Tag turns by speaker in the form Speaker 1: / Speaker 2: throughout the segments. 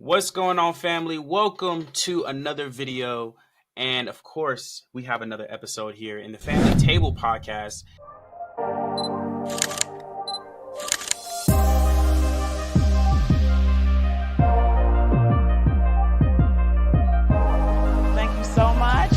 Speaker 1: What's going on, family? Welcome to another video. And of course, we have another episode here in the Family Table podcast.
Speaker 2: Thank you so much.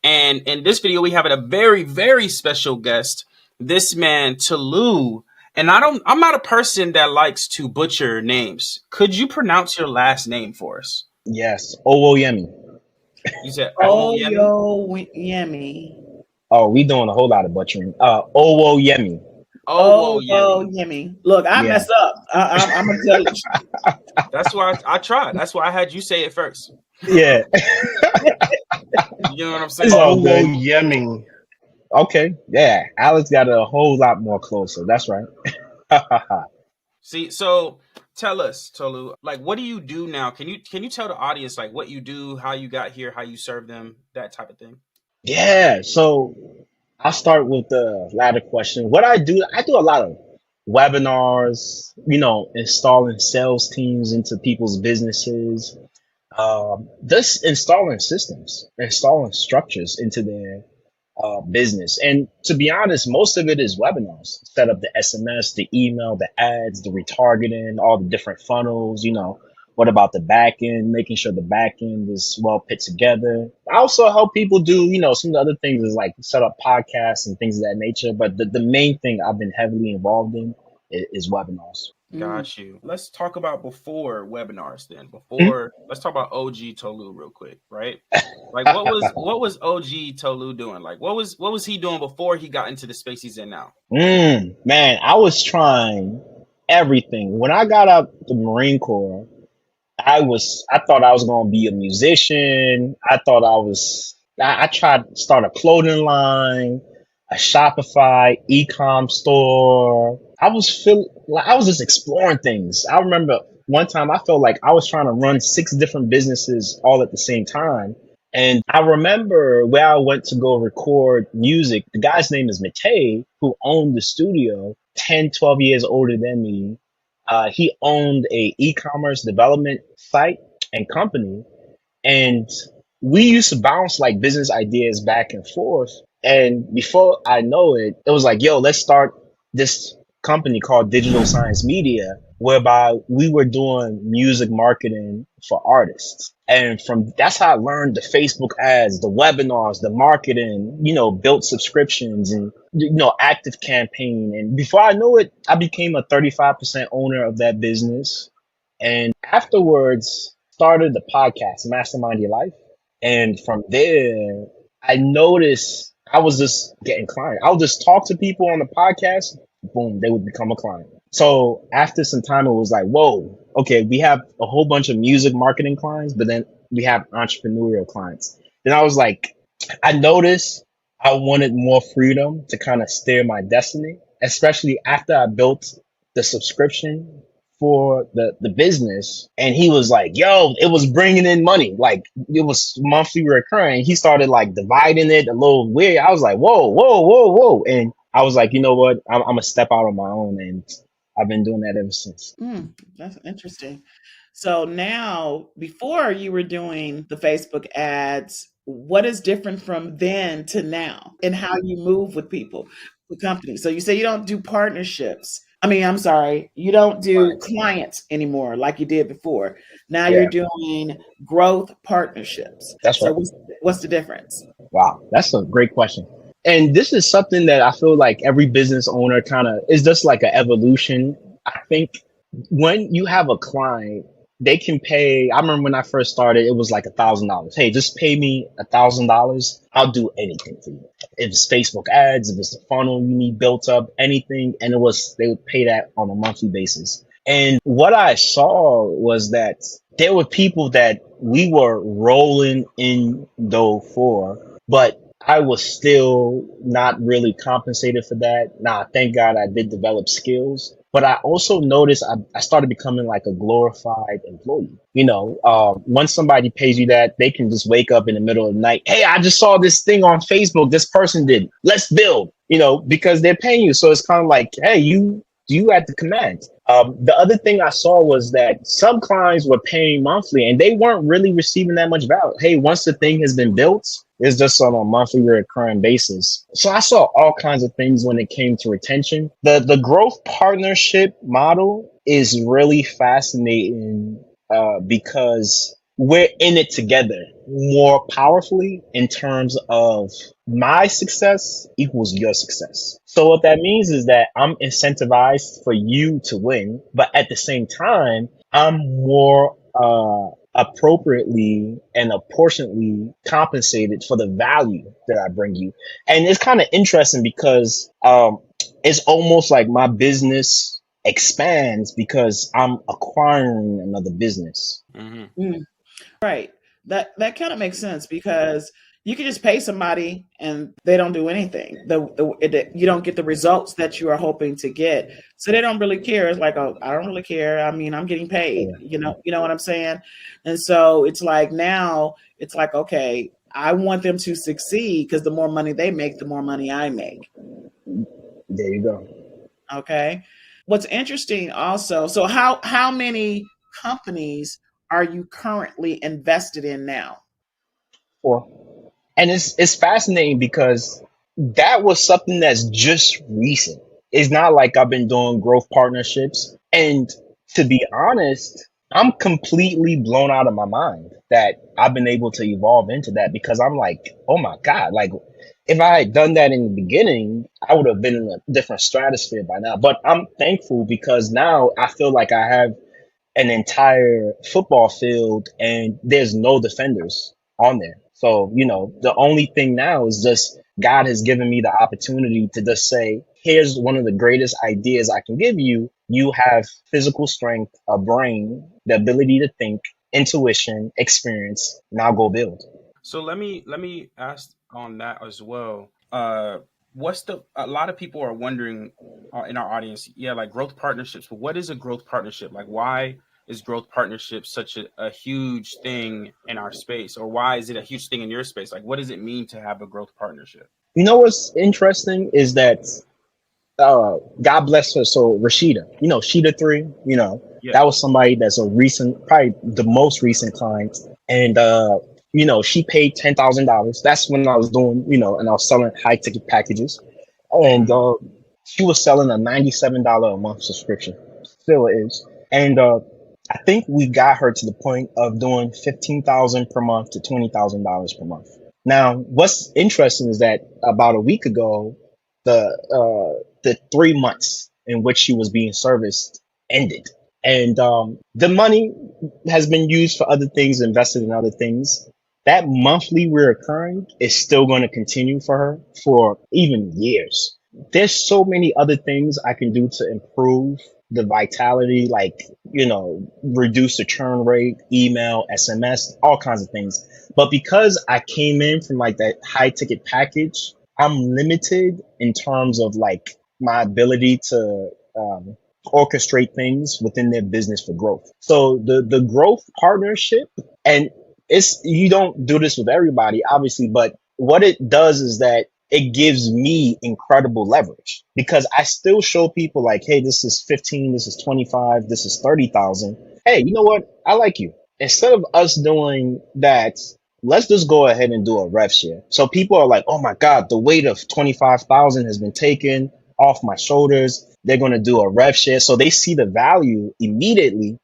Speaker 1: And in this video, we have a very, very special guest. This man, Tulo. And I'm not a person that likes to butcher names. Could you pronounce your last name for us?
Speaker 3: Yes, Owoyemi.
Speaker 1: You said Owoyemi?
Speaker 2: Owoyemi.
Speaker 3: Oh, we doing a whole lot of butchering. Owoyemi.
Speaker 2: Owoyemi. Look, I messed up. I'm gonna tell you.
Speaker 1: That's why I tried. That's why I had you say it first.
Speaker 3: Yeah.
Speaker 1: You know what I'm saying?
Speaker 3: Owoyemi. Okay. Yeah. Alex got a whole lot more closer. That's right.
Speaker 1: See, so tell us, Tulo, like, what do you do now? Can you tell the audience like what you do, how you got here, how you serve them, that type of thing?
Speaker 3: Yeah. So I'll start with the latter question. What I do a lot of webinars, installing sales teams into people's businesses, just installing systems, installing structures into their business. And to be honest, most of it is webinars. Set up the SMS, the email, the ads, the retargeting, all the different funnels. What about the back end? Making sure the back end is well put together. I also help people do, some of the other things is like set up podcasts and things of that nature. But the main thing I've been heavily involved in is webinars.
Speaker 1: Got you. Let's talk about before webinars then. Let's talk about OG Tulo real quick, right? Like what was OG Tulo doing? Like what was he doing before he got into the space he's in now?
Speaker 3: Man, I was trying everything. When I got out the Marine Corps, I thought I was gonna be a musician. I tried to start a clothing line, a Shopify e-com store. I was just exploring things. I remember one time I felt like I was trying to run 6 different businesses all at the same time. And I remember where I went to go record music. The guy's name is Matei, who owned the studio, 10, 12 years older than me. He owned a e-commerce development site and company. And we used to bounce like business ideas back and forth. And before I know it, it was like, yo, let's start this company called Digital Science Media, whereby we were doing music marketing for artists. And that's how I learned the Facebook ads, the webinars, the marketing, built subscriptions and, active campaign. And before I knew it, I became a 35% owner of that business. And afterwards started the podcast, Mastermind Your Life. And from there, I noticed I was just getting clients. I would just talk to people on the podcast. Boom, they would become a client. So after some time, it was like, whoa, okay, we have a whole bunch of music marketing clients, but then we have entrepreneurial clients. Then I was like, I noticed I wanted more freedom to kind of steer my destiny, especially after I built the subscription for the business. And he was like, yo, it was bringing in money. Like it was monthly recurring. He started like dividing it a little weird. I was like, whoa. And I was like, you know what? I'm going to step out on my own. And I've been doing that ever since.
Speaker 2: That's interesting. So now, before you were doing the Facebook ads, what is different from then to now in how you move with people, with companies? So you say you don't do partnerships. You don't do clients anymore like you did before. Now you're doing growth partnerships.
Speaker 3: That's right.
Speaker 2: So what's the difference?
Speaker 3: Wow, that's a great question. And this is something that I feel like every business owner kind of is just like an evolution. I think when you have a client, they can pay. I remember when I first started, it was like $1,000. Hey, just pay me $1,000. I'll do anything for you. If it's Facebook ads, if it's a funnel you need built up, anything. And they would pay that on a monthly basis. And what I saw was that there were people that we were rolling in dough for, but I was still not really compensated for that. Now, thank God I did develop skills. But I also noticed I started becoming like a glorified employee. Once somebody pays you that, they can just wake up in the middle of the night. Hey, I just saw this thing on Facebook. This person did. Let's build. Because they're paying you. So it's kind of like, hey, you at the command. The other thing I saw was that some clients were paying monthly and they weren't really receiving that much value. Hey, once the thing has been built, it's just on a monthly recurring basis. So I saw all kinds of things when it came to retention. The growth partnership model is really fascinating because we're in it together more powerfully in terms of my success equals your success. So what that means is that I'm incentivized for you to win, but at the same time, I'm more appropriately and apportionately compensated for the value that I bring you. And it's kind of interesting because it's almost like my business expands because I'm acquiring another business.
Speaker 1: Mm-hmm.
Speaker 2: Right. That kind of makes sense because you can just pay somebody and they don't do anything. You don't get the results that you are hoping to get, so they don't really care. It's like, oh, I don't really care. I mean, I'm getting paid. You know what I'm saying? And so it's like now it's like, okay, I want them to succeed because the more money they make, the more money I make.
Speaker 3: There you go.
Speaker 2: Okay. What's interesting also, so how many companies are you currently invested in now?
Speaker 3: Well, and it's fascinating because that was something that's just recent. It's not like I've been doing growth partnerships. And to be honest, I'm completely blown out of my mind that I've been able to evolve into that because I'm like, oh my God, like if I had done that in the beginning, I would have been in a different stratosphere by now. But I'm thankful because now I feel like I have an entire football field and there's no defenders on there. So, the only thing now is just God has given me the opportunity to just say, here's one of the greatest ideas I can give you. You have physical strength, a brain, the ability to think, intuition, experience. Now go build.
Speaker 1: So let me ask on that as well. A lot of people are wondering in our audience, yeah, like growth partnerships, but what is a growth partnership? Like, why is growth partnership such a huge thing in our space, or why is it a huge thing in your space? Like, what does it mean to have a growth partnership?
Speaker 3: You know what's interesting is that God bless her. So Rashida, Sheeta 3,
Speaker 1: Yeah.
Speaker 3: that was somebody that's a recent, probably the most recent client. And, she paid $10,000. That's when I was doing, and I was selling high ticket packages. And
Speaker 1: Mm-hmm.
Speaker 3: she was selling a $97 a month subscription. Still is. And I think we got her to the point of doing $15,000 per month to $20,000 per month. Now, what's interesting is that about a week ago, the 3 months in which she was being serviced ended, and the money has been used for other things, invested in other things. That monthly reoccurring is still going to continue for her for even years. There's so many other things I can do to improve the vitality, like, reduce the churn rate, email, SMS, all kinds of things. But because I came in from like that high ticket package, I'm limited in terms of like my ability to orchestrate things within their business for growth. So the growth partnership, and you don't do this with everybody, obviously, but what it does is that it gives me incredible leverage because I still show people like, hey, this is 15, this is 25, this is 30,000. Hey, you know what? I like you. Instead of us doing that, let's just go ahead and do a rev share. So people are like, oh my God, the weight of 25,000 has been taken off my shoulders. They're going to do a rev share. So they see the value immediately.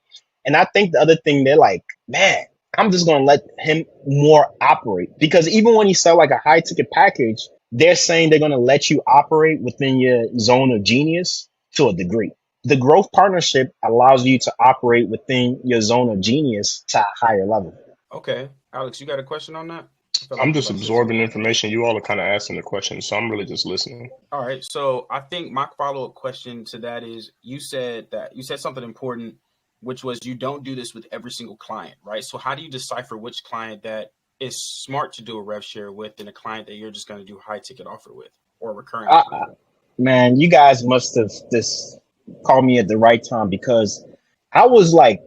Speaker 3: And I think the other thing, they're like, man, I'm just going to let him more operate, because even when you sell like a high ticket package, they're saying they're going to let you operate within your zone of genius to a degree. The growth partnership allows you to operate within your zone of genius to a higher level.
Speaker 1: Okay, Alex, you got a question on that? I feel like
Speaker 4: I'm
Speaker 1: you
Speaker 4: just
Speaker 1: about to say something.
Speaker 4: absorbing information. You all are kind of asking the questions, so I'm really just listening.
Speaker 1: All right, so I think my follow-up question to that is, you said something important, which was you don't do this with every single client, right? So how do you decipher which client that is smart to do a rev share with and a client that you're just going to do high ticket offer with or recurring
Speaker 3: I,
Speaker 1: offer with?
Speaker 3: Man, you guys must have this called me at the right time because I was like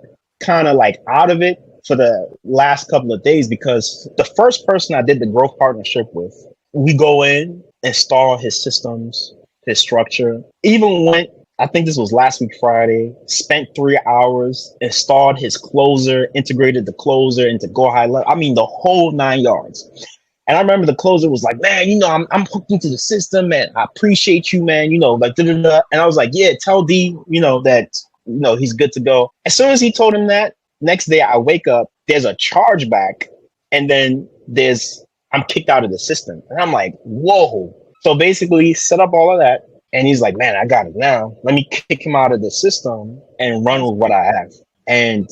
Speaker 3: kind of like out of it for the last couple of days because the first person I did the growth partnership with, we go in, install his systems, his structure. Even went, I think this was last week Friday, spent 3 hours, installed his closer, integrated the closer into Go High Level. I mean, the whole 9 yards. And I remember the closer was like, man, I'm hooked into the system and I appreciate you, man, like, da, da, da. And I was like, yeah, tell D, that, he's good to go. As soon as he told him that, next day I wake up, there's a chargeback, and then I'm kicked out of the system. And I'm like, whoa. So basically set up all of that. And he's like, man, I got it now. Let me kick him out of the system and run with what I have. And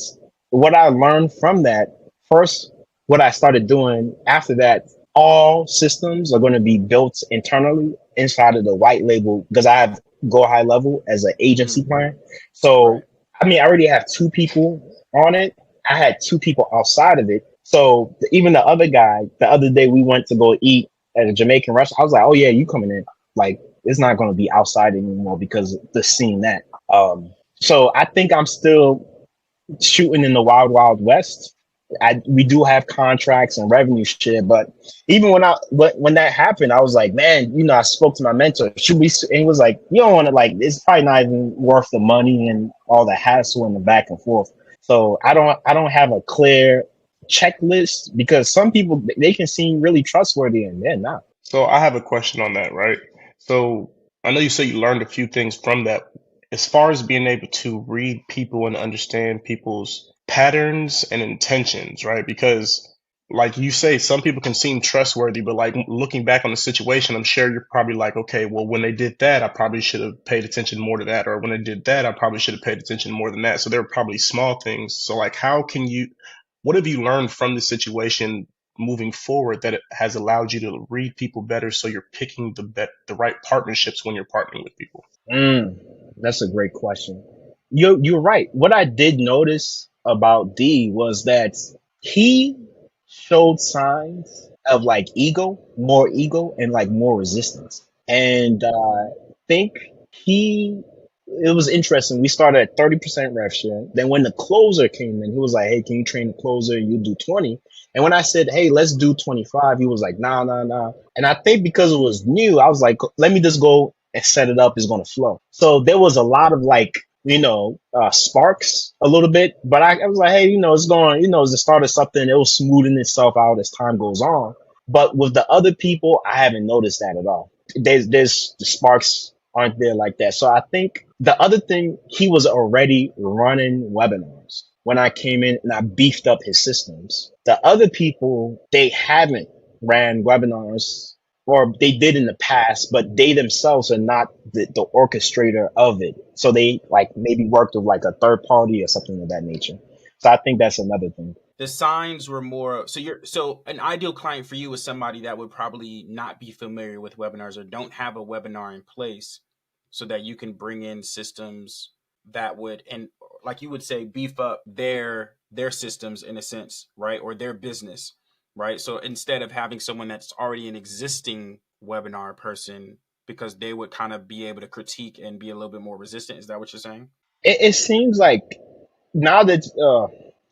Speaker 3: what I learned from that, first, what I started doing after that, all systems are going to be built internally inside of the white label because I have Go High Level as an agency plan. So, I mean, I already have 2 people on it. I had 2 people outside of it. So even the other guy, the other day we went to go eat at a Jamaican restaurant. I was like, oh yeah, you coming in. Like, it's not going to be outside anymore because the seeing that. So I think I'm still shooting in the wild, wild west. We do have contracts and revenue share, but even when that happened, I was like, man, I spoke to my mentor. Should we? And he was like, you don't want to, like, it's probably not even worth the money and all the hassle and the back and forth. So I don't have a clear checklist because some people, they can seem really trustworthy and they're not.
Speaker 4: So I have a question on that, right? So I know you said you learned a few things from that. As far as being able to read people and understand people's patterns and intentions, right? Because like you say, some people can seem trustworthy, but like looking back on the situation, I'm sure you're probably like, okay, well, when they did that, I probably should have paid attention more to that. Or when they did that, I probably should have paid attention more than that. So there were probably small things. So like, what have you learned from the situation moving forward that it has allowed you to read people better so you're picking the right partnerships when you're partnering with people?
Speaker 3: That's a great question. You're right. What I did notice about D was that he showed signs of like more ego and like more resistance. And I think it was interesting. We started at 30% rev share. Then when the closer came in, he was like, hey, can you train the closer? You do 20. And when I said, hey, let's do 25, he was like, nah, nah, nah. And I think because it was new, I was like, let me just go and set it up. It's going to flow. So there was a lot of like, sparks a little bit, but I was like, hey, it's going, it's the start of something. It will smoothen itself out as time goes on. But with the other people, I haven't noticed that at all. There's the sparks aren't there like that. So I think the other thing, he was already running webinars when I came in and I beefed up his systems. The other people, they haven't ran webinars, or they did in the past, but they themselves are not the orchestrator of it. So they like maybe worked with like a third party or something of that nature. So I think that's another thing.
Speaker 1: The signs were more so an ideal client for you is somebody that would probably not be familiar with webinars or don't have a webinar in place, so that you can bring in systems that would, and like you would say, beef up their systems in a sense, right? Or their business, right? So instead of having someone that's already an existing webinar person, because they would kind of be able to critique and be a little bit more resistant. Is that what you're saying?
Speaker 3: It seems like now that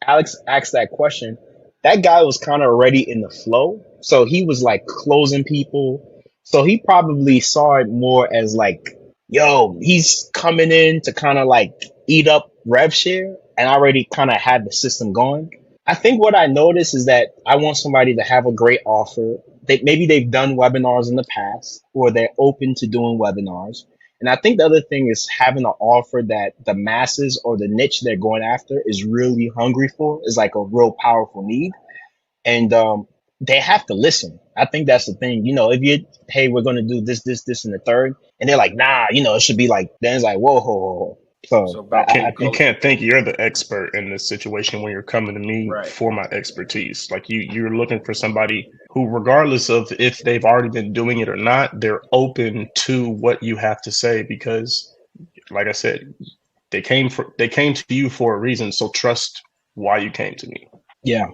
Speaker 3: Alex asked that question, that guy was kind of already in the flow. So he was like closing people. So he probably saw it more as like, yo, he's coming in to kind of like eat up rev share, and I already kind of had the system going. I think what I noticed is that I want somebody to have a great offer. Maybe they've done webinars in the past, or they're open to doing webinars. And I think the other thing is having an offer that the masses or the niche they're going after is really hungry for, is like a real powerful need. And they have to listen. I think that's the thing. If hey, we're going to do this, this, this, and the third, and they're like, nah, it should be like, then it's like, whoa, whoa, whoa. So
Speaker 4: you can't think you're the expert in this situation when you're coming to me for my expertise. Like you're looking for somebody who, regardless of if they've already been doing it or not, they're open to what you have to say, because like I said, they came to you for a reason. So trust why you came to me.
Speaker 3: Yeah.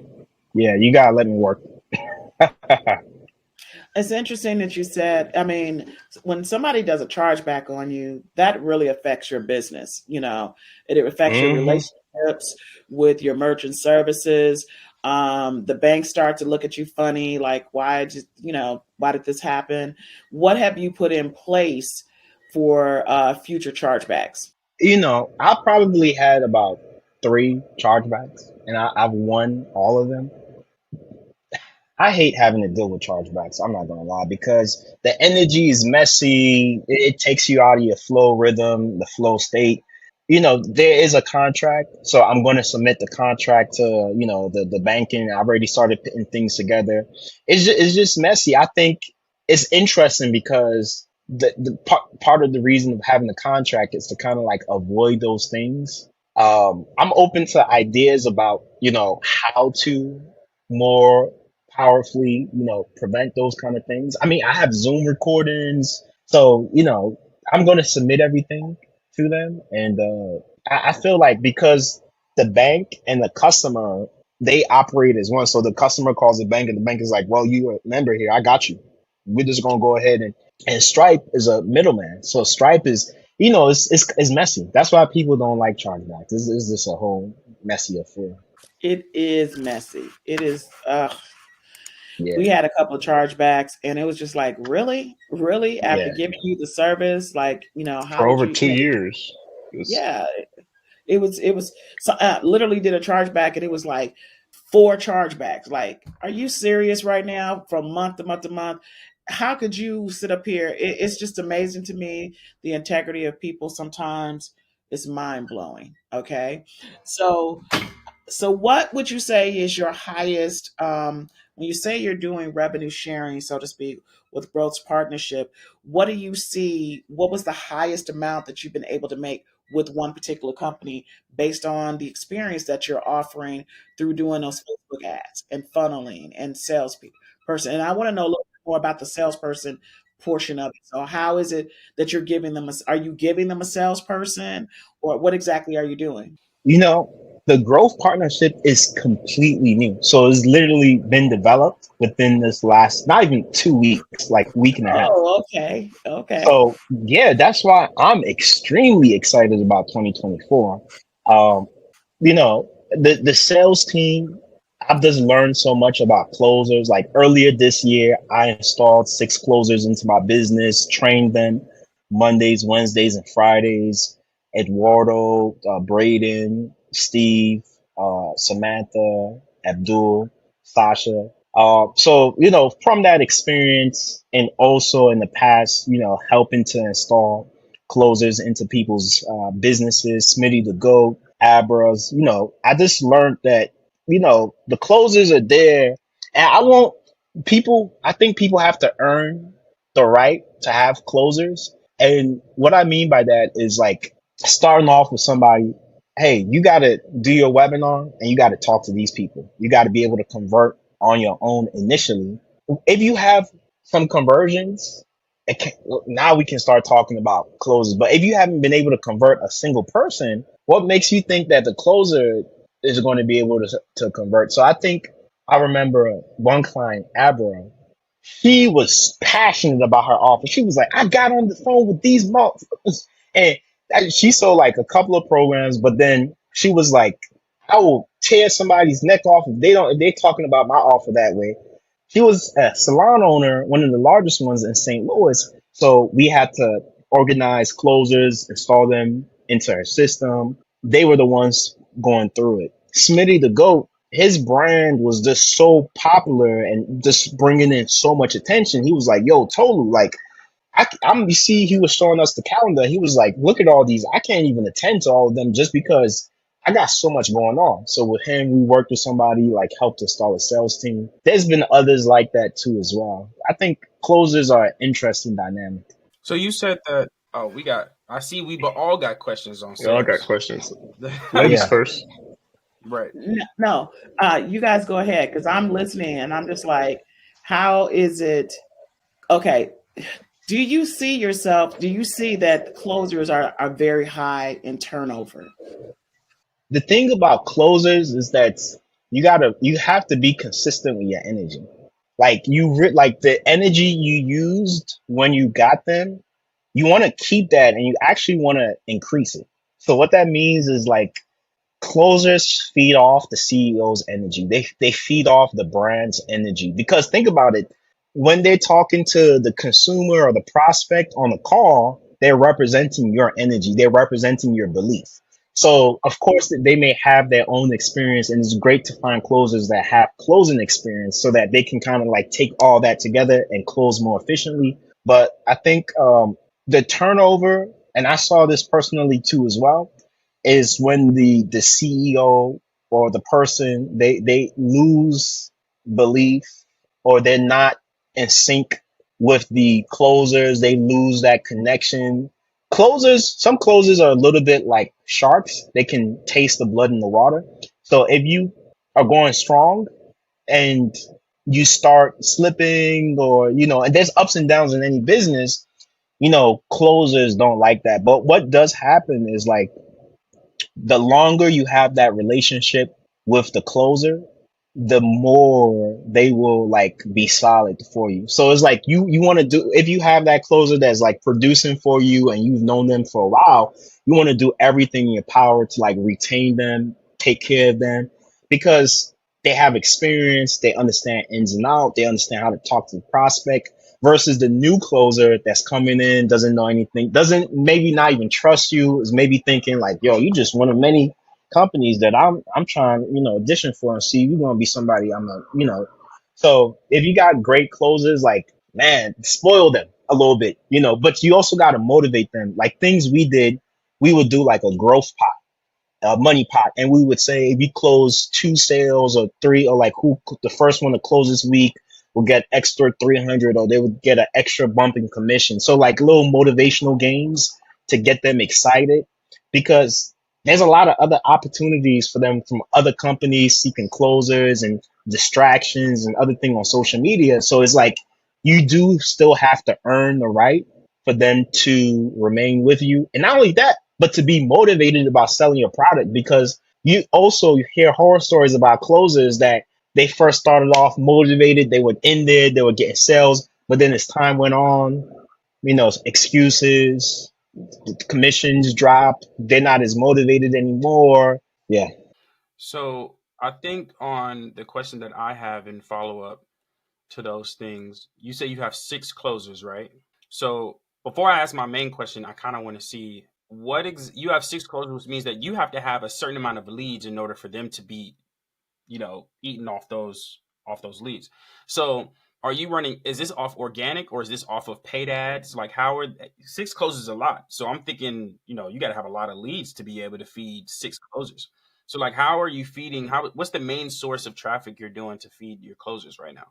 Speaker 3: You gotta let me work.
Speaker 2: It's interesting that you said, I mean, when somebody does a chargeback on you, that really affects your business. It affects your
Speaker 4: Hmm.
Speaker 2: relationships with your merchant services. The banks start to look at you funny, like, why did this happen? What have you put in place for future chargebacks?
Speaker 3: I probably had about three chargebacks, and I've won all of them. I hate having to deal with chargebacks. I'm not gonna lie, because the energy is messy. It takes you out of your flow rhythm, the flow state. There is a contract, so I'm going to submit the contract to the banking. I've already started putting things together. It's just messy. I think it's interesting because the part of the reason of having the contract is to kind of like avoid those things. I'm open to ideas about how to more powerfully, prevent those kind of things. I mean, I have Zoom recordings, so I'm going to submit everything to them, and I feel like because the bank and the customer, they operate as one. So the customer calls the bank, and the bank is like, "Well, you a member here. I got you. We're just going to go ahead and Stripe is a middleman. So Stripe is, it's messy. That's why people don't like chargebacks. It's just a whole messy affair.
Speaker 2: It is messy. It is. We
Speaker 3: Yeah,
Speaker 2: had a couple of chargebacks, and it was just like, really, really, after
Speaker 3: yeah.
Speaker 2: giving you the service, like, how
Speaker 4: For
Speaker 2: would
Speaker 4: over
Speaker 2: you,
Speaker 4: 2 years. It's
Speaker 2: yeah, it was so, literally did a chargeback, and it was like four chargebacks. Like, are you serious right now? From month to month to month, how could you sit up here? It's just amazing to me, the integrity of people. Sometimes it's mind blowing. Okay, so what would you say is your highest, when you say you're doing revenue sharing, so to speak, with Growth's partnership? What do you see? What was the highest amount that you've been able to make with one particular company based on the experience that you're offering through doing those Facebook ads and funneling and person? And I want to know a little bit more about the salesperson portion of it. So how is it that you're giving them are you giving them a salesperson, or what exactly are you doing?
Speaker 3: The growth partnership is completely new. So it's literally been developed within this last, not even 2 weeks, like week and a half.
Speaker 2: Oh, okay. Okay.
Speaker 3: So yeah, that's why I'm extremely excited about 2024. Um, the sales team, I've just learned so much about closers. Like earlier this year, I installed 6 closers into my business, trained them Mondays, Wednesdays, and Fridays. Eduardo, Braden, Steve, Samantha, Abdul, Sasha. So, from that experience, and also in the past, helping to install closers into people's businesses, Smitty the Goat, Abras, I just learned that, the closers are there. And I think people have to earn the right to have closers. And what I mean by that is like starting off with somebody, hey, you got to do your webinar and you got to talk to these people. You got to be able to convert on your own initially. If you have some conversions, now we can start talking about closers. But if you haven't been able to convert a single person, what makes you think that the closer is going to be able to convert? So I think I remember one client, Abra, she was passionate about her offer. She was like, I got on the phone with these motherfuckers. And she sold like a couple of programs, but then she was like, I will tear somebody's neck off if they're talking about my offer that way. She was a salon owner, one of the largest ones in St. Louis. So we had to organize closers, install them into her system. They were the ones going through it. Smitty the Goat, his brand was just so popular and just bringing in so much attention. He was like, yo, Tolu, like, you see, he was showing us the calendar. He was like, look at all these. I can't even attend to all of them just because I got so much going on. So with him, we worked with somebody, like helped install a sales team. There's been others like that too as well. I think closers are an interesting dynamic.
Speaker 1: So you said that. Oh, I see. All got questions on
Speaker 4: We all got
Speaker 1: sales.
Speaker 4: questions. Ladies
Speaker 3: Yeah.
Speaker 4: first.
Speaker 1: Right.
Speaker 2: No, you guys go ahead, because I'm listening and I'm just like, how is it? Okay. Do you see yourself? Do you see that closers are very high in turnover?
Speaker 3: The thing about closers is that you have to be consistent with your energy. Like like the energy you used when you got them, you want to keep that and you actually want to increase it. So what that means is like closers feed off the CEO's energy. They feed off the brand's energy because think about it. When they're talking to the consumer or the prospect on the call, they're representing your energy. They're representing your belief. So of course they may have their own experience, and it's great to find closers that have closing experience so that they can kind of like take all that together and close more efficiently. But I think the turnover, and I saw this personally too as well, is when the CEO or the person they lose belief or they're not in sync with the closers, they lose that connection. Some closers are a little bit like sharks. They can taste the blood in the water. So if you are going strong and you start slipping or and there's ups and downs in any business, closers don't like that. But what does happen is like the longer you have that relationship with the closer, the more they will like be solid for you. So it's like you want to do, if you have that closer that's like producing for you and you've known them for a while, you want to do everything in your power to like retain them, take care of them, because they have experience, they understand ins and out, they understand how to talk to the prospect versus the new closer that's coming in, doesn't know anything, doesn't maybe not even trust you, is maybe thinking like, yo, you just one of many companies that I'm trying, audition for and see you're gonna be somebody So if you got great closers, like man, spoil them a little bit, but you also gotta motivate them. Like things we did, we would do like a growth money pot, and we would say if you close 2 sales or 3, or like who the first one to close this week will get extra 300, or they would get an extra bump in commission. So like little motivational games to get them excited, because there's a lot of other opportunities for them from other companies seeking closers and distractions and other things on social media. So it's like you do still have to earn the right for them to remain with you. And not only that, but to be motivated about selling your product, because you also hear horror stories about closers that they first started off motivated, they were in there, they were getting sales, but then as time went on, excuses, the commissions dropped, they're not as motivated anymore. Yeah.
Speaker 1: So I think on the question that I have in follow up to those things, you say you have 6 closers, right? So before I ask my main question, I kind of want to see you have 6 closers, which means that you have to have a certain amount of leads in order for them to be, eating off those leads. So are you running, is this off organic or is this off of paid ads? Like how are 6 closers a lot? So I'm thinking, you got to have a lot of leads to be able to feed 6 closers. So like how are you feeding, what's the main source of traffic you're doing to feed your closers right now?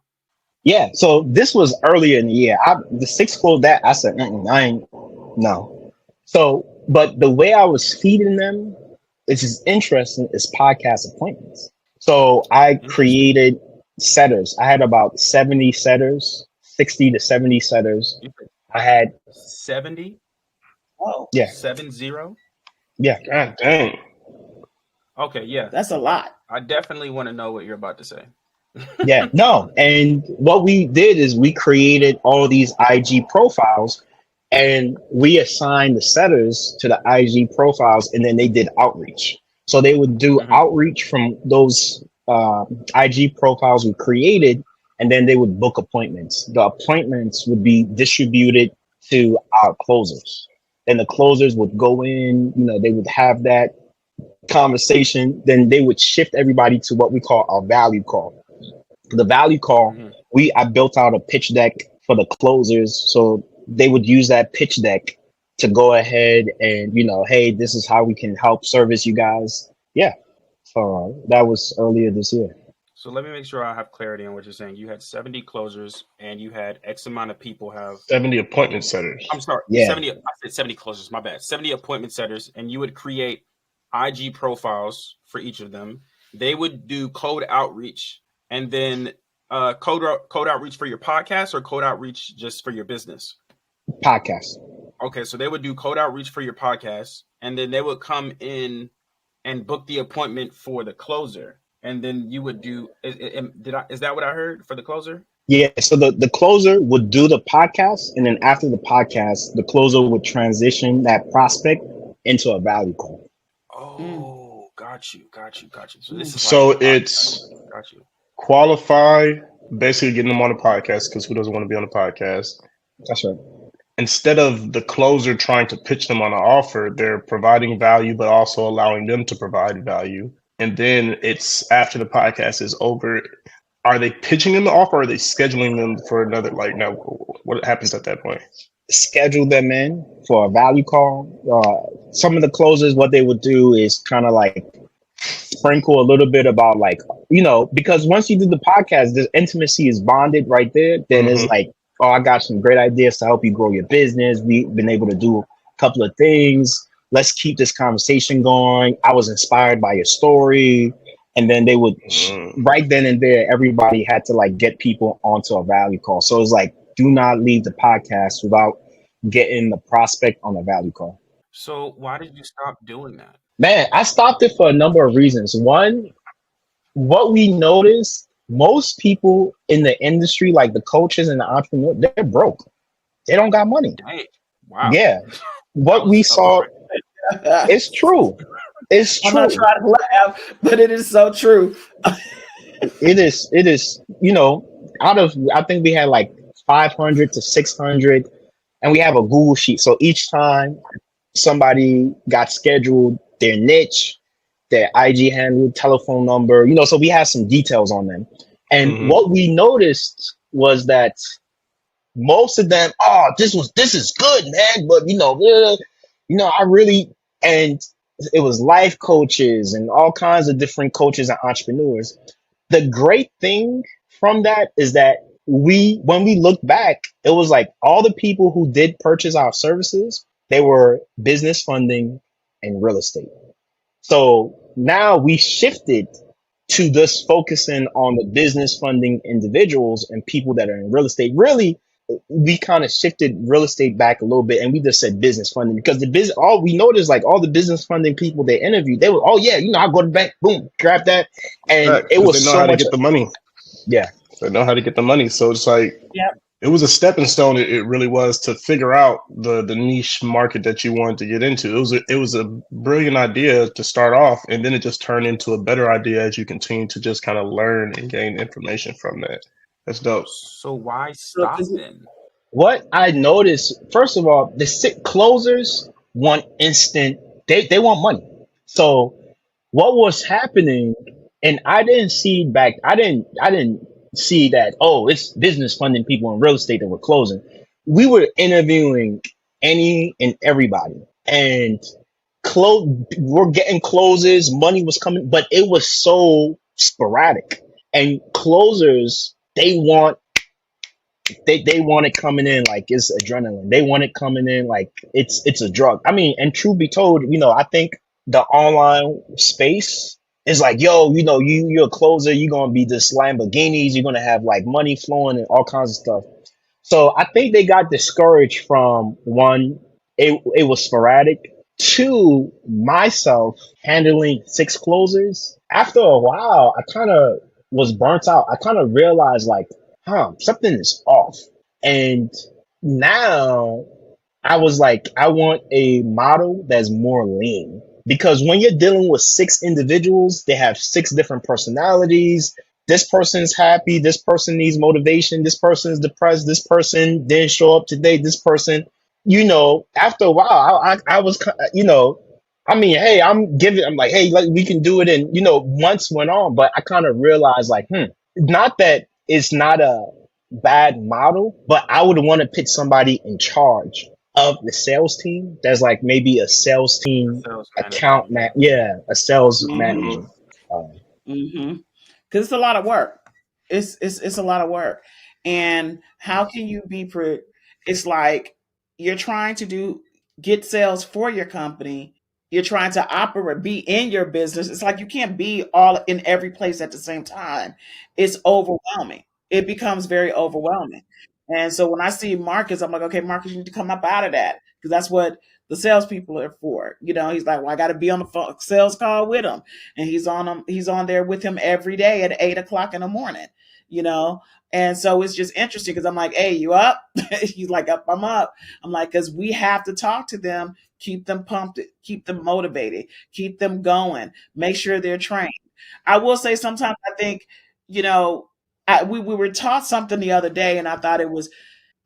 Speaker 3: Yeah. So this was earlier in the year. The 6 closed that. I said, I ain't, no. So, but the way I was feeding them, which is interesting, is podcast appointments. So I
Speaker 1: Interesting.
Speaker 3: created setters. I had about 70 setters, 60 to 70 setters.
Speaker 1: You said
Speaker 3: I had,
Speaker 1: 70,
Speaker 2: Oh,
Speaker 3: yeah,
Speaker 1: 70.
Speaker 3: yeah,
Speaker 4: God dang.
Speaker 1: Okay, yeah.
Speaker 2: that's a lot.
Speaker 1: I definitely want to know what you're about to say.
Speaker 3: yeah, no. And what we did is we created all these IG profiles and we assigned the setters to the IG profiles, and then they did outreach. So they would do
Speaker 1: Hmm.
Speaker 3: outreach from those IG profiles we created, and then they would book appointments. The appointments would be distributed to our closers. And the closers would go in, they would have that conversation. Then they would shift everybody to what we call our value call. The value call,
Speaker 1: Hmm.
Speaker 3: I built out a pitch deck for the closers, so they would use that pitch deck to go ahead and hey, this is how we can help service you guys. Yeah, so that was earlier this year.
Speaker 1: So let me make sure I have clarity on what you're saying. You had 70 closers and you had X amount of people have,
Speaker 4: 70 appointment setters.
Speaker 1: I'm sorry,
Speaker 3: Yeah,
Speaker 1: 70, I said 70 closers, my bad. 70 appointment setters, and you would create IG profiles for each of them. They would do code outreach, and then code outreach for your podcast or code outreach just for your business.
Speaker 3: podcast.
Speaker 1: Okay, so they would do code outreach for your podcast, and then they would come in and book the appointment for the closer, and then you would do. Is that what I heard for the closer?
Speaker 3: Yeah, so the closer would do the podcast, and then after the podcast, the closer would transition that prospect into a value call.
Speaker 2: Mm,
Speaker 1: Oh, got you. So this
Speaker 2: mm.
Speaker 1: is like
Speaker 4: So
Speaker 1: the process.
Speaker 4: it's
Speaker 1: Got you.
Speaker 4: qualify, basically getting them on the podcast because who doesn't want to be on the podcast?
Speaker 3: That's right.
Speaker 4: Instead of the closer trying to pitch them on an offer, they're providing value, but also allowing them to provide value. And then it's after the podcast is over. Are they pitching them the offer? Or are they scheduling them for another? Like, now, what happens at that point?
Speaker 3: Schedule them in for a value call. Some of the closers, what they would do is kind of like sprinkle a little bit about like, because once you do the podcast, the intimacy is bonded right there. Then it's
Speaker 4: Mm-hmm.
Speaker 3: like, oh, I got some great ideas to help you grow your business. We've been able to do a couple of things. Let's keep this conversation going. I was inspired by your story. And then they would,
Speaker 4: Mm.
Speaker 3: right then and there, everybody had to like get people onto a value call. So it's like, do not leave the podcast without getting the prospect on a value call.
Speaker 1: So why did you stop doing that?
Speaker 3: Man, I stopped it for a number of reasons. One, what we noticed, most people in the industry, like the coaches and the entrepreneurs, they're broke. They don't got money.
Speaker 1: Dang. Wow.
Speaker 3: Yeah.
Speaker 1: That
Speaker 3: What
Speaker 1: was
Speaker 3: we
Speaker 1: a tough
Speaker 3: saw,
Speaker 1: break.
Speaker 3: it's true. It's
Speaker 2: I'm not
Speaker 3: true.
Speaker 2: trying to laugh, but it is so true.
Speaker 3: It is, out of, I think we had like 500 to 600, and we have a Google sheet. So each time somebody got scheduled, their niche, their IG handle, telephone number, so we have some details on them. And
Speaker 4: Mm-hmm.
Speaker 3: what we noticed was that most of them, oh, this is good, man, but I really, and it was life coaches and all kinds of different coaches and entrepreneurs. The great thing from that is that when we look back, it was like all the people who did purchase our services, they were business funding and real estate. So now we shifted to just focusing on the business funding individuals and people that are in real estate. Really, we kind of shifted real estate back a little bit, and we just said business funding because the business. All we noticed, like all the business funding people they interviewed, they were, oh yeah, I go to the bank, boom, grab that, and
Speaker 4: Right,
Speaker 3: it
Speaker 4: because they
Speaker 3: was
Speaker 4: know
Speaker 3: so
Speaker 4: how to
Speaker 3: much.
Speaker 4: get the money.
Speaker 3: Yeah,
Speaker 4: They know how to get the money. So it's like
Speaker 2: Yep.
Speaker 4: it was a stepping stone. It really was to figure out the niche market that you wanted to get into. It was a brilliant idea to start off, and then it just turned into a better idea as you continue to just kind of learn and gain information from that. That's dope.
Speaker 1: So why
Speaker 2: So,
Speaker 1: stop then?
Speaker 3: what I noticed, first of all, the sick closers want instant. They want money. So what was happening, and I didn't see back. I didn't see that. Oh, it's business funding people in real estate that were closing. We were interviewing any and everybody, and we're getting closes. Money was coming, but it was so sporadic. And closers, they want it coming in like it's adrenaline. They want it coming in like it's a drug. I mean, and truth be told, I think the online space is like, yo, you're a closer, you're gonna be this Lamborghinis, you're gonna have like money flowing and all kinds of stuff. So I think they got discouraged from one, it was sporadic. Two, myself handling six closers. After a while, I kind of was burnt out. I kind of realized like, something is off. And now I was like, I want a model that's more lean. Because when you're dealing with six individuals, they have six different personalities. This person's happy. This person needs motivation. This person's depressed. This person didn't show up today. This person, after a while, I was, I mean, hey, I'm like, hey, like we can do it. And, months went on, but I kind of realized like, not that it's not a bad model, but I would want to put somebody in charge of the sales team. There's like maybe a sales
Speaker 1: A
Speaker 3: team
Speaker 1: sales manager.
Speaker 3: account yeah, a sales
Speaker 2: mm-hmm,
Speaker 3: manager. Um,
Speaker 2: mm-hmm. Because it's a lot of work. It's a lot of work. And how can you be it's like you're trying to get sales for your company. You're trying to operate, be in your business. It's like you can't be all in every place at the same time. It's overwhelming. It becomes very overwhelming. And so when I see Marcus, I'm like, okay, Marcus, you need to come up out of that because that's what the salespeople are for. He's like, well, I got to be on the sales call with him, and he's on there with him every day at 8 o'clock in the morning. You know, and so it's just interesting because I'm like, hey, you up? He's like, up, I'm up. I'm like, because we have to talk to them, keep them pumped, keep them motivated, keep them going, make sure they're trained. I will say sometimes I think, you know, we were taught something the other day, and I thought it was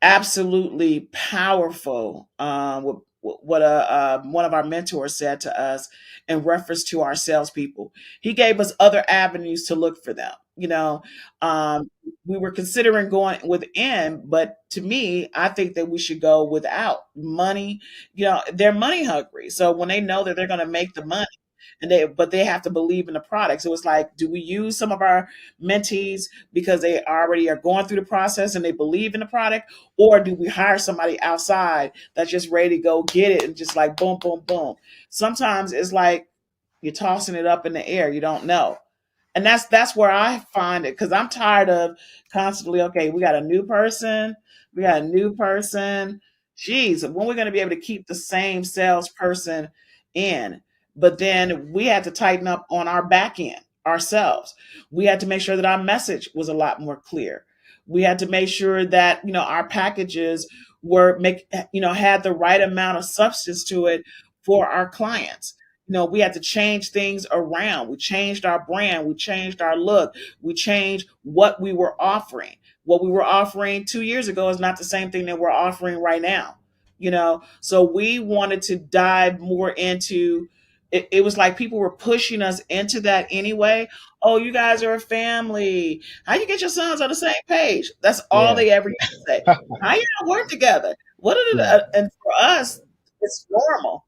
Speaker 2: absolutely powerful. What one of our mentors said to us in reference to our salespeople. He gave us other avenues to look for them. Um, we were considering going within, but to me, I think that we should go without money. They're money hungry, so when they know that they're going to make the money, but they have to believe in the product. So it's like, do we use some of our mentees because they already are going through the process and they believe in the product, or do we hire somebody outside that's just ready to go get it and just like boom, boom, boom? Sometimes it's like you're tossing it up in the air. You don't know. And that's where I find it, because I'm tired of constantly, okay, we got a new person, we got a new person. Geez, when we're going to be able to keep the same salesperson in? But then we had to tighten up on our back end ourselves. We had to make sure that our message was a lot more clear. We had to make sure that our packages had the right amount of substance to it for our clients. We had to change things around. We changed our brand. We changed our look. We changed what we were offering. What we were offering 2 years ago is not the same thing that we're offering right now. So we wanted to dive more into it. It was like people were pushing us into that anyway. Oh, you guys are a family. How you get your sons on the same page? That's all
Speaker 3: Yeah.
Speaker 2: they ever used to say. How you not work together? What are
Speaker 3: Yeah.
Speaker 2: and for us, it's normal.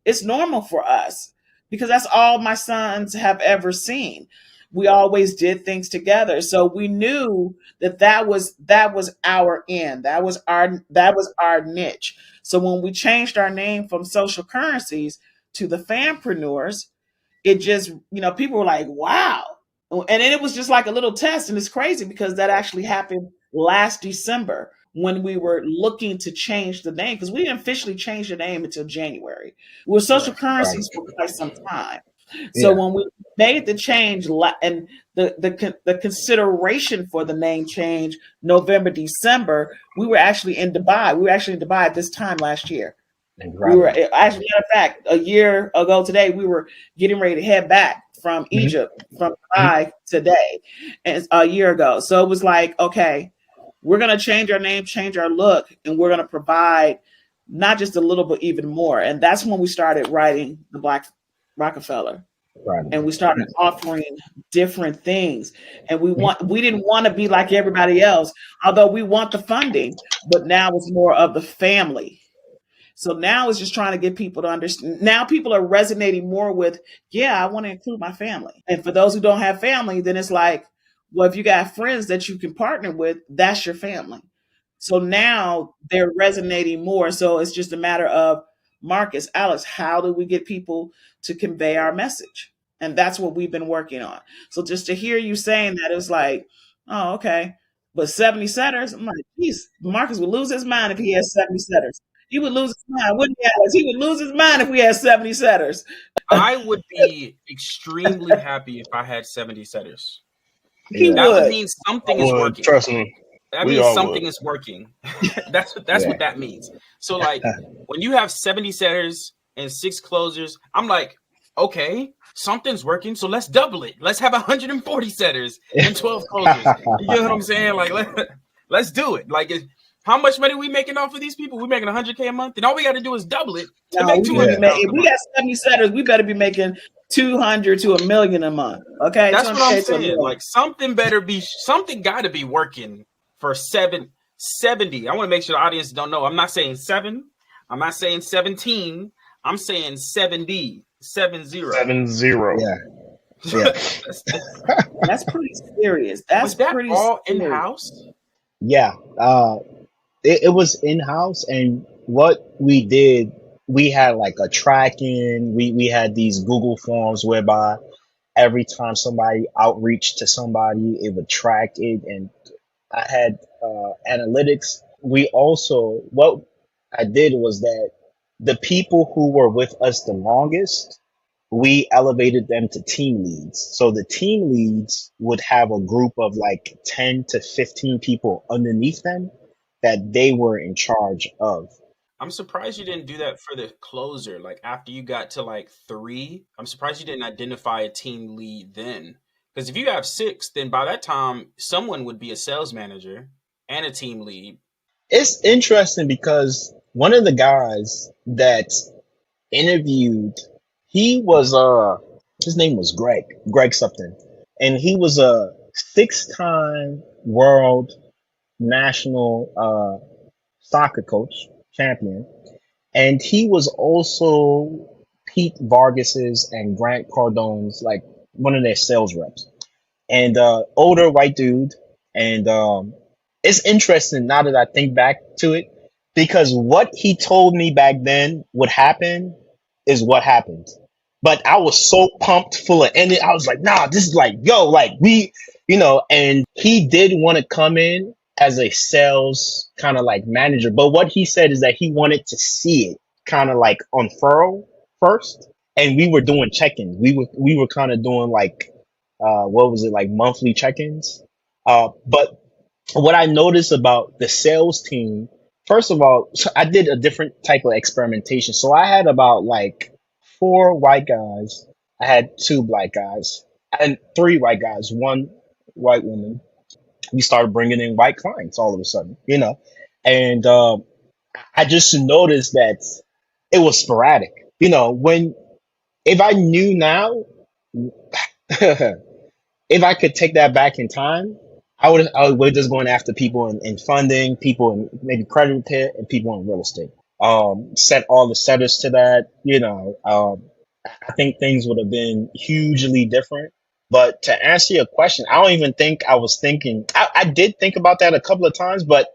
Speaker 2: It's normal for us because that's all my sons have ever seen. We always did things together, so we knew that was our end. That was our niche. So when we changed our name from social currencies to the fanpreneurs, it just, people were like, wow. And then it was just like a little test. And it's crazy because that actually happened last December when we were looking to change the name, because we didn't officially change the name until January. We were social
Speaker 1: Right.
Speaker 3: Right.
Speaker 2: currencies for quite some time. So
Speaker 3: Yeah.
Speaker 2: when we made the change and the consideration for the name change November, December, we were actually in Dubai. We were actually in Dubai at this time last year. We were
Speaker 3: Incredible.
Speaker 2: actually, matter of fact, a year ago today, we were getting ready to head back from
Speaker 3: Hmm.
Speaker 2: Egypt, from
Speaker 3: Hmm.
Speaker 2: Dubai today, and a year ago. So it was like, okay, we're gonna change our name, change our look, and we're gonna provide not just a little, but even more. And that's when we started writing the Black Rockefeller, and we
Speaker 3: Incredible.
Speaker 2: started offering different things. And we didn't want to be like everybody else, although we want the funding, but now it's more of the family. So now it's just trying to get people to understand. Now people are resonating more with, yeah, I want to include my family. And for those who don't have family, then it's like, well, if you got friends that you can partner with, that's your family. So now they're resonating more. So it's just a matter of, Marcus, Alex, how do we get people to convey our message? And that's what we've been working on. So just to hear you saying that, it's like, oh, okay. But 70 setters, I'm like, geez, Marcus would lose his mind if he had 70 setters. He would lose his mind, wouldn't he, Alex? He would lose his mind if we had 70 setters.
Speaker 1: I would be extremely happy if I had 70 setters.
Speaker 2: He
Speaker 3: Yeah.
Speaker 1: That would
Speaker 2: would.
Speaker 1: mean
Speaker 4: I
Speaker 1: something is
Speaker 4: would,
Speaker 1: working.
Speaker 4: trust me.
Speaker 1: That
Speaker 4: We
Speaker 1: means
Speaker 4: all
Speaker 1: something
Speaker 4: would.
Speaker 1: is working. That's
Speaker 3: Yeah.
Speaker 1: what that means. So like when you have 70 setters and 6 closers, I'm like, okay, something's working. So let's double it. Let's have 140 setters and 12 closers. You get what I'm saying? Like let's do it. Like how much money we making off of these people? We're making 100K a month, and all we got to do is double it to
Speaker 2: No,
Speaker 1: make
Speaker 2: we need to
Speaker 1: 200,000
Speaker 2: make.
Speaker 3: Yeah.
Speaker 2: If
Speaker 1: a
Speaker 2: we
Speaker 1: month.
Speaker 2: got 70 setters, we better be making 200 to a million a month. Okay,
Speaker 1: That's what I'm
Speaker 2: 200K to a
Speaker 1: saying.
Speaker 2: million.
Speaker 1: Like something got to be working for 70. I want to make sure the audience don't know. I'm not saying 7. I'm not saying 17. I'm saying 70. 70.
Speaker 4: 7-0.
Speaker 3: Yeah. Yeah.
Speaker 2: That's pretty serious. That's
Speaker 1: Was that
Speaker 2: pretty
Speaker 1: all in
Speaker 2: serious.
Speaker 1: house?
Speaker 3: Yeah. It was in house, and what we did, we had like a tracking. We had these Google forms whereby every time somebody outreached to somebody, it would track it, and I had analytics. We also, what I did was that the people who were with us the longest, we elevated them to team leads. So the team leads would have a group of like 10 to 15 people underneath them that they were in charge of.
Speaker 1: I'm surprised you didn't do that for the closer. Like after you got to like 3, I'm surprised you didn't identify a team lead then. Because if you have 6, then by that time someone would be a sales manager and a team lead.
Speaker 3: It's interesting because one of the guys that interviewed, he was his name was Greg something, and he was a 6-time world national soccer coach champion, and he was also Pete Vargas's and Grant Cardone's like one of their sales reps, and older white dude. And it's interesting now that I think back to it, because what he told me back then would happen is what happened. But I was so pumped, full of energy. I was like, nah, this is like, yo, like we, and he did want to come in as a sales kind of like manager. But what he said is that he wanted to see it kind of like unfurl first. And we were doing check-ins. We were kind of doing like, what was it, like monthly check-ins. But what I noticed about the sales team, first of all, so I did a different type of experimentation. So I had about like 4 white guys. I had 2 black guys and 3 white guys, 1 white woman. We started bringing in white clients all of a sudden, and I just noticed that it was sporadic. If I knew now, if I could take that back in time, I would just going after people in funding, people in maybe credit repair, and people in real estate. Set all the setters to that. I think things would have been hugely different. But to answer your question, I don't even think I was thinking. I did think about that a couple of times, but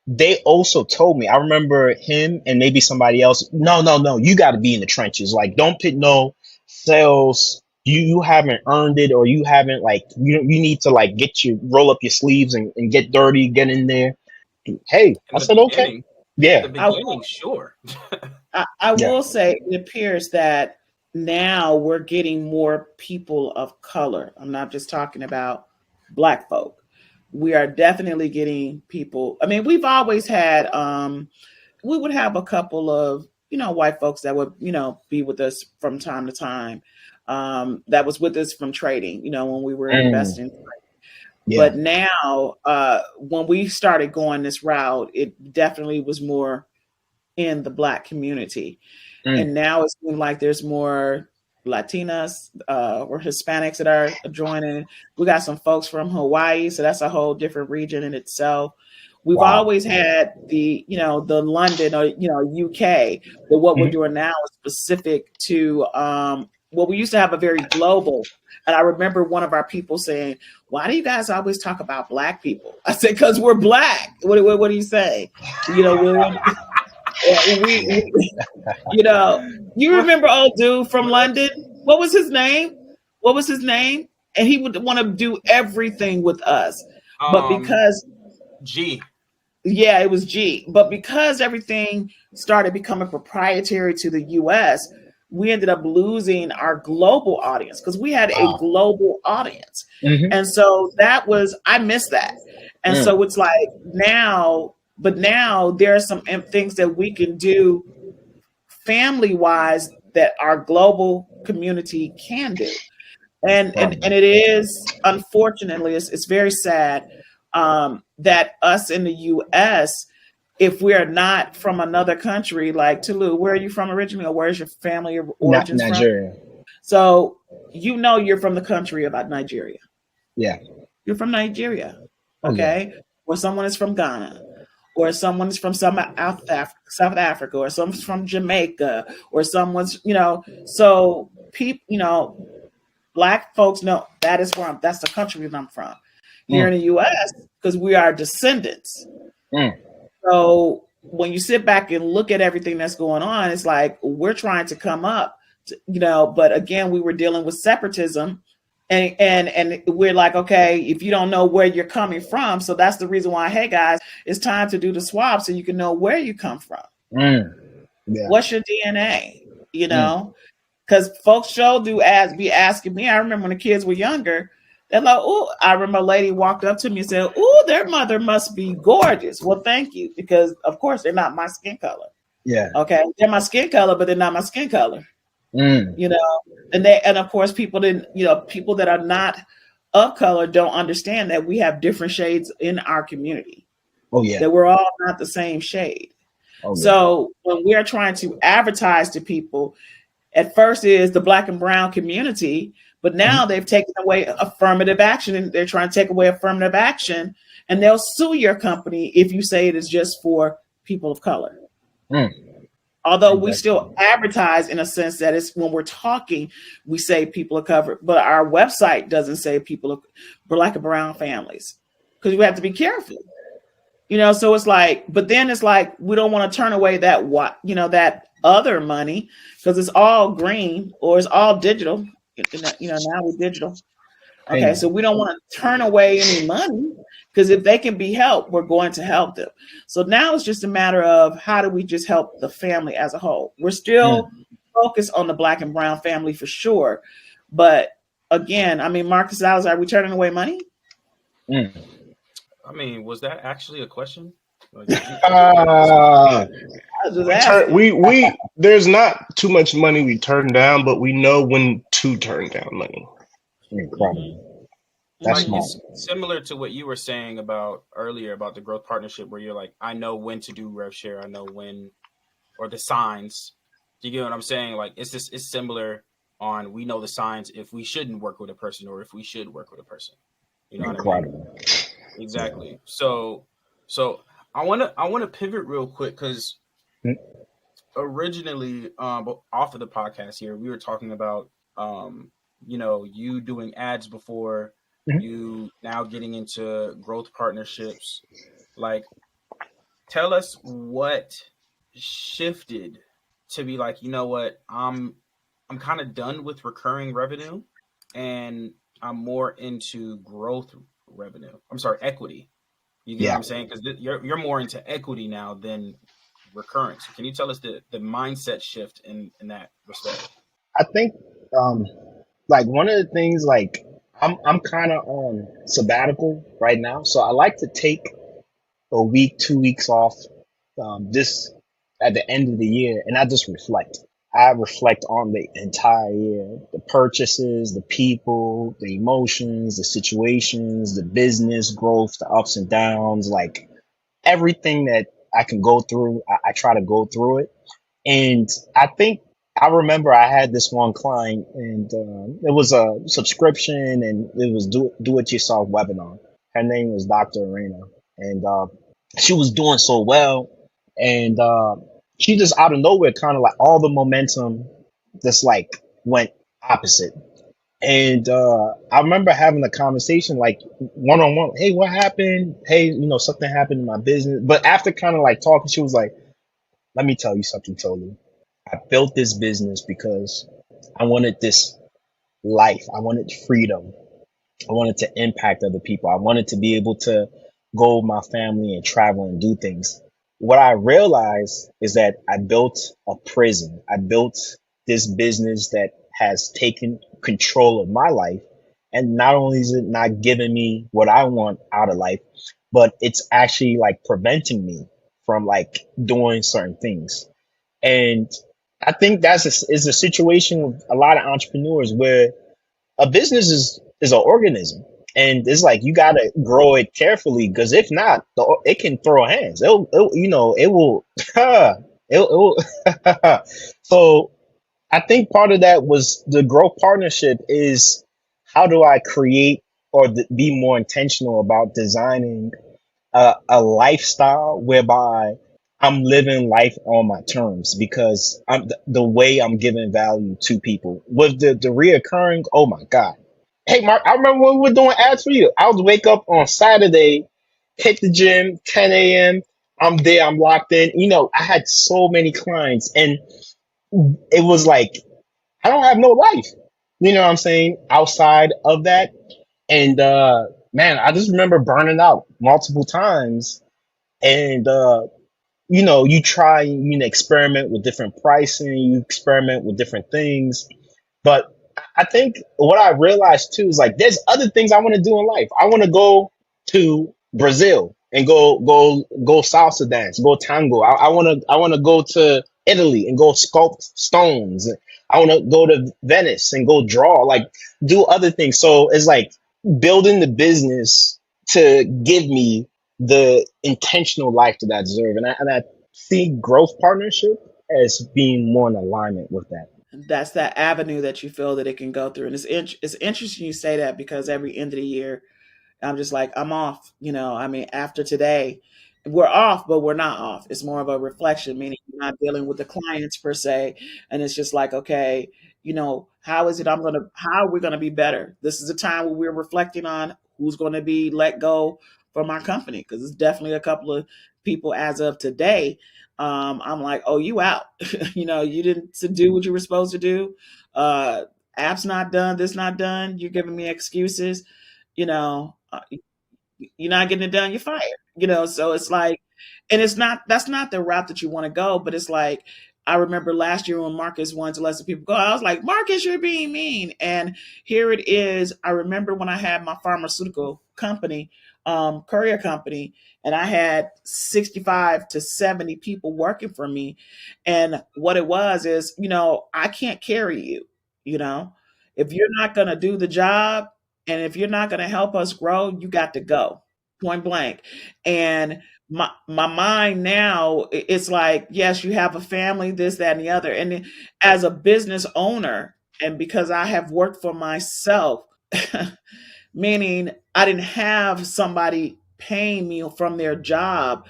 Speaker 3: they also told me. I remember him and maybe somebody else. No, you got to be in the trenches. Like, don't put no sales. You haven't earned it, or you haven't like you need to like roll up your sleeves and get dirty, get in there. Hey, I said okay, yeah.
Speaker 1: The beginning, sure.
Speaker 2: I will say it appears that now we're getting more people of color. I'm not just talking about Black folk. We are definitely getting people. I mean, we've always had. We would have a couple of white folks that would be with us from time to time. That was with us from trading, when we were investing. Yeah. But now, when we started going this route, it definitely was more in the Black community. And now it seems like there's more Latinas or Hispanics that are joining. We got some folks from Hawaii, so that's a whole different region in itself. We've always had the London or UK, but what we're doing now is specific to we used to have a very global. And I remember one of our people saying, "Why do you guys always talk about Black people?" I said, "Because we're Black." What do you say? You remember old dude from London? What was his name? And he would want to do everything with us, but because
Speaker 1: G.
Speaker 2: Yeah, it was G. But because everything started becoming proprietary to the US, we ended up losing our global audience because we had a global audience. And so I miss that. And so it's like now there are some things that we can do family wise that our global community can do. And it is, unfortunately, it's very sad that us in the U.S., if we're not from another country, like Tulo, where are you from originally, or where's your family origins
Speaker 3: Nigeria.
Speaker 2: from? So you're from the country about Nigeria.
Speaker 3: Yeah.
Speaker 2: You're from Nigeria, okay? Yeah. Or someone is from Ghana, or someone's from South Africa, or someone's from Jamaica, or someone's, so people, Black folks know that's the country that I'm from. Here in the U.S., because we are descendants. So when you sit back and look at everything that's going on, it's like we're trying to come up, but again, we were dealing with separatism, and we're like, okay, if you don't know where you're coming from, so that's the reason why, hey guys, it's time to do the swab so you can know where you come from.
Speaker 3: Yeah.
Speaker 2: What's your DNA? You
Speaker 3: Mm.
Speaker 2: know, because folks sure do be asking me. I remember when the kids were younger, they're like, "Oh," I remember a lady walked up to me and said, "Oh, their mother must be gorgeous." Well, thank you, because of course they're not my skin color.
Speaker 3: Yeah.
Speaker 2: Okay, they're my skin color, but they're not my skin color.
Speaker 3: Mm.
Speaker 2: You know, and of course people didn't. People that are not of color don't understand that we have different shades in our community.
Speaker 3: Oh yeah.
Speaker 2: That we're all not the same shade.
Speaker 3: Oh yeah.
Speaker 2: So when we're trying to advertise to people, at first is the black and brown community, but now they've taken away affirmative action, and they're trying to take away affirmative action, and they'll sue your company if you say it is just for people of color.
Speaker 3: Mm.
Speaker 2: Although we
Speaker 3: Exactly.
Speaker 2: still advertise in a sense that it's when we're talking, we say people of color, but our website doesn't say people of black and brown families, because we have to be careful. So it's like, but then it's like we don't want to turn away that other money, because it's all green or it's all digital. Now we're digital. Okay, so
Speaker 3: Amen.
Speaker 2: we don't want to turn away any money, because if they can be helped, we're going to help them. So now it's just a matter of how do we just help the family as a whole. We're still
Speaker 3: Mm.
Speaker 2: focused on the black and brown family for sure, but again, I mean, Marcus Allen, are we turning away money?
Speaker 3: Mm.
Speaker 1: I mean, was that actually a question? Like,
Speaker 3: Ah,
Speaker 2: I was just asking.
Speaker 4: We there's not too much money we turn down, but we know when to turn down money.
Speaker 3: incredible. That's
Speaker 1: like
Speaker 2: Mhm.
Speaker 3: smart.
Speaker 1: it's similar to what you were saying about earlier about the growth partnership, where you're like, I know when to do rev share, I know when, or the signs. Do you get what I'm saying? Like it's similar on, we know the signs if we shouldn't work with a person or if we should work with a person. You know what I mean?
Speaker 3: Incredible.
Speaker 1: Exactly. So I wanna pivot real quick, because
Speaker 3: Mm.
Speaker 1: originally, off of the podcast here, we were talking about, you doing ads before,
Speaker 3: Mhm.
Speaker 1: you now getting into growth partnerships. Like, tell us what shifted to be like, you know what, I'm kind of done with recurring revenue, and I'm more into growth revenue. I'm sorry, equity. You get what
Speaker 3: Yeah.
Speaker 1: I'm saying? Because you're more into equity now than recurring. So can you tell us the mindset shift in that respect?
Speaker 3: I think um like one of the things, like I'm kind of on sabbatical right now, so I like to take a week, 2 weeks off this at the end of the year, and I just reflect. I reflect on the entire year, the purchases, the people, the emotions, the situations, the business growth, the ups and downs, like everything that I can go through. I try to go through it. And I think I remember I had this one client, and it was a subscription, and it was do it yourself webinar. Her name was Dr. Arena, and she was doing so well, and she just out of nowhere, kind of like all the momentum just like went opposite. And I remember having a conversation like one on one. Hey, what happened? Hey, something happened in my business. But after kind of like talking, she was like, "Let me tell you something, Tolu. I built this business because I wanted this life. I wanted freedom. I wanted to impact other people. I wanted to be able to go with my family and travel and do things. What I realized is that I built a prison. I built this business that has taken control of my life. And not only is it not giving me what I want out of life, but it's actually like preventing me from like doing certain things. And I think is a situation with a lot of entrepreneurs where a business is an organism, and it's like you gotta grow it carefully, because if not, it can throw hands. It will. It'll so I think part of that was the growth partnership is how do I create or be more intentional about designing a lifestyle whereby I'm living life on my terms, because the way I'm giving value to people with the reoccurring. Oh my God. Hey, Mark, I remember when we were doing ads for you. I would wake up on Saturday, hit the gym, 10 a.m. I'm there, I'm locked in. I had so many clients, and it was like, I don't have no life. You know what I'm saying? Outside of that. And man, I just remember burning out multiple times, and you try, experiment with different pricing, you experiment with different things. But I think what I realized too is like there's other things I want to do in life. I want to go to Brazil and go salsa dance, go tango. I want to go to Italy and go sculpt stones. I want to go to Venice and go draw, like do other things. So it's like building the business to give me the intentional life that I deserve, and I see growth partnership as being more in alignment with that.
Speaker 2: That's that avenue that you feel that it can go through. And it's interesting you say that because every end of the year, I'm just like, I'm off. I mean, after today, we're off, but we're not off. It's more of a reflection, meaning you're not dealing with the clients per se. And it's just like, okay, how are we going to be better? This is a time where we're reflecting on who's going to be let go from our company. Cause it's definitely a couple of people as of today. I'm like, oh, you out, you didn't do what you were supposed to do. Uh, App's not done. This not done. You're giving me excuses you know, uh, you're not getting it done, you're fired. So it's like, and that's not the route that you want to go. But it's like, I remember last year when Marcus wanted to let some people go, I was like, Marcus, you're being mean. And here it is. I remember when I had my pharmaceutical company, courier company, and I had 65 to 70 people working for me. And what it was is, I can't carry you, you know, if you're not going to do the job, and if you're not going to help us grow, you got to go, point blank. And my mind now, it's like, yes, you have a family, this, that, and the other. And as a business owner, and because I have worked for myself, meaning I didn't have somebody paying me from their job,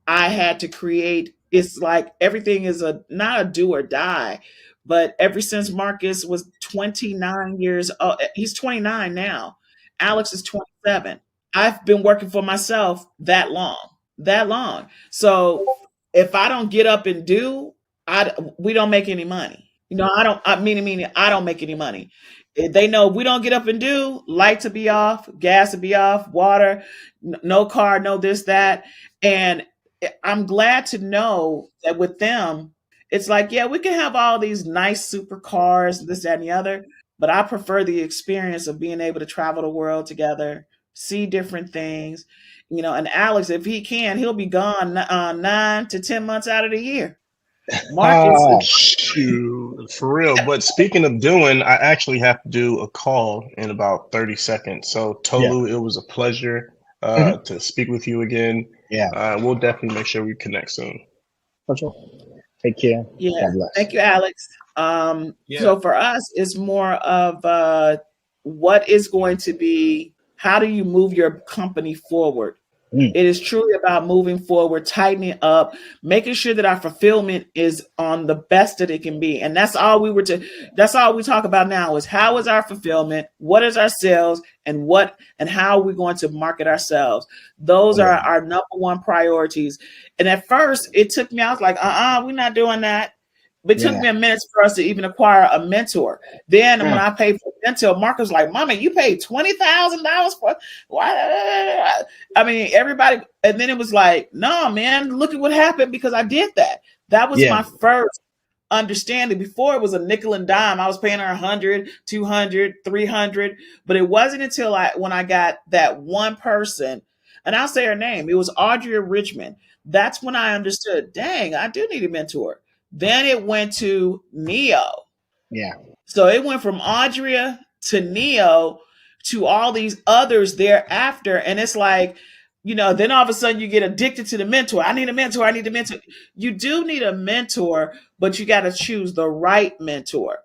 Speaker 2: I had to create. It's like everything is a not a do or die, but ever since Marcus was 29 years old, he's 29 now. Alex is 27. I've been working for myself that long, that long. So if I don't get up and do, we don't make any money. I don't. Meaning, I don't make any money. They know if we don't get up and do, light to be off, gas to be off, water, no car, no this, that, and I'm glad to know that with them, it's like, yeah, we can have all these nice supercars, this, that, and the other, but I prefer the experience of being able to travel the world together, see different things. And Alex, if he can, he'll be gone 9 to 10 months out of the year. Marcus,
Speaker 3: Ah,
Speaker 4: Shoot, for real. But speaking of doing, I actually have to do a call in about 30 seconds. So,
Speaker 3: yeah.
Speaker 4: Tolu, it was a pleasure
Speaker 3: Mhm.
Speaker 4: to speak with you again.
Speaker 3: Yeah,
Speaker 4: We'll definitely make sure we connect soon.
Speaker 3: for sure. Take care.
Speaker 2: yeah,
Speaker 3: God bless.
Speaker 2: thank you, Alex.
Speaker 1: Yeah.
Speaker 2: So for us, it's more of what is going to be, how do you move your company forward?
Speaker 3: Mm,
Speaker 2: It is truly about moving forward, tightening up, making sure that our fulfillment is on the best that it can be. And that's all we talk about now is how is our fulfillment, what is our sales, and how are we going to market ourselves. Those are
Speaker 3: yeah,
Speaker 2: our number one priorities. And at first it took me, I was like, we're not doing that. But it took
Speaker 3: yeah.
Speaker 2: me a minute for us to even acquire a mentor. Then when
Speaker 3: Mm,
Speaker 2: I paid for a mentor, Mark was like, Mommy, you paid $20,000 for why? I mean, everybody, and then it was like, no, man, look at what happened because I did that. That was
Speaker 3: yeah,
Speaker 2: my first understanding. Before it was a nickel and dime. I was paying her 100, 200, 300. But it wasn't until when I got that one person, and I'll say her name, it was Audrey Richmond. That's when I understood, dang, I do need a mentor. Then it went to Neo.
Speaker 3: yeah,
Speaker 2: So it went from Audria to Neo to all these others thereafter. And it's like, then all of a sudden you get addicted to the mentor. I need a mentor. I need a mentor. You do need a mentor, but you got to choose the right mentor.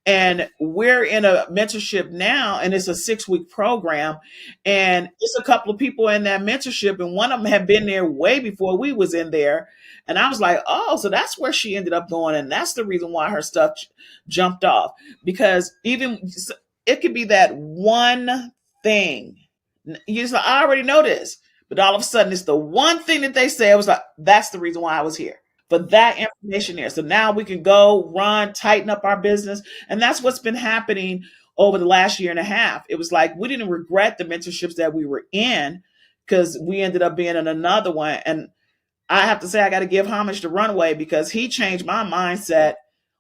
Speaker 2: And we're in a mentorship now, and it's a 6-week program. And it's a couple of people in that mentorship, and one of them had been there way before we was in there. And I was like, oh, so that's where she ended up going. And that's the reason why her stuff jumped off because even it could be that one thing. You just like, I already know this, but all of a sudden it's the one thing that they say. I was like, that's the reason why I was here for that information there. So now we can go run, tighten up our business, and that's what's been happening over the last year and a half. It was like we didn't regret the mentorships that we were in because we ended up being in another one, and I have to say I got to give homage to Runway because he changed my mindset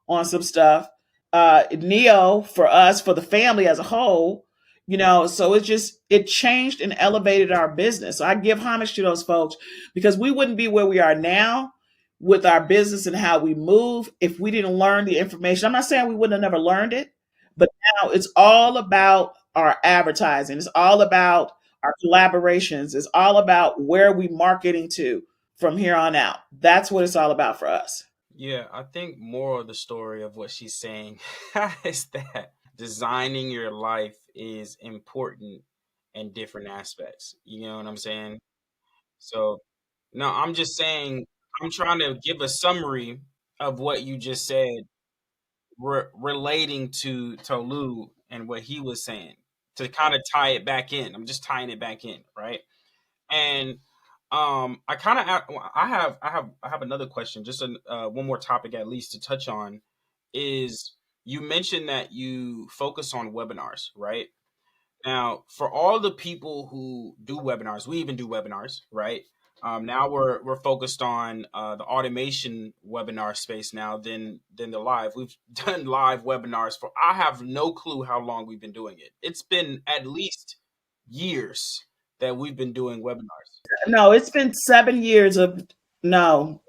Speaker 2: on some stuff. Neo for us, for the family as a whole, so it changed and elevated our business. So I give homage to those folks because we wouldn't be where we are now with our business and how we move if we didn't learn the information. I'm not saying we wouldn't have never learned it, but now it's all about our advertising. It's all about our collaborations. It's all about where we marketing to from here on out. That's what it's all about for us.
Speaker 1: Yeah, I think more of the story of what she's saying is that designing your life is important in different aspects. You know what I'm saying? So, no, I'm just saying, I'm trying to give a summary of what you just said, relating to Tolu and what he was saying to kind of tie it back in. I'm just tying it back in, right? And I kind of I have another question, just one more topic at least to touch on is you mentioned that you focus on webinars, right? Now, for all the people who do webinars, we even do webinars, right? Now we're focused on the automation webinar space now than the live. We've done live webinars for I have no clue how long we've been doing it. It's been at least years that we've been doing webinars.
Speaker 2: No, it's been 7 years of no.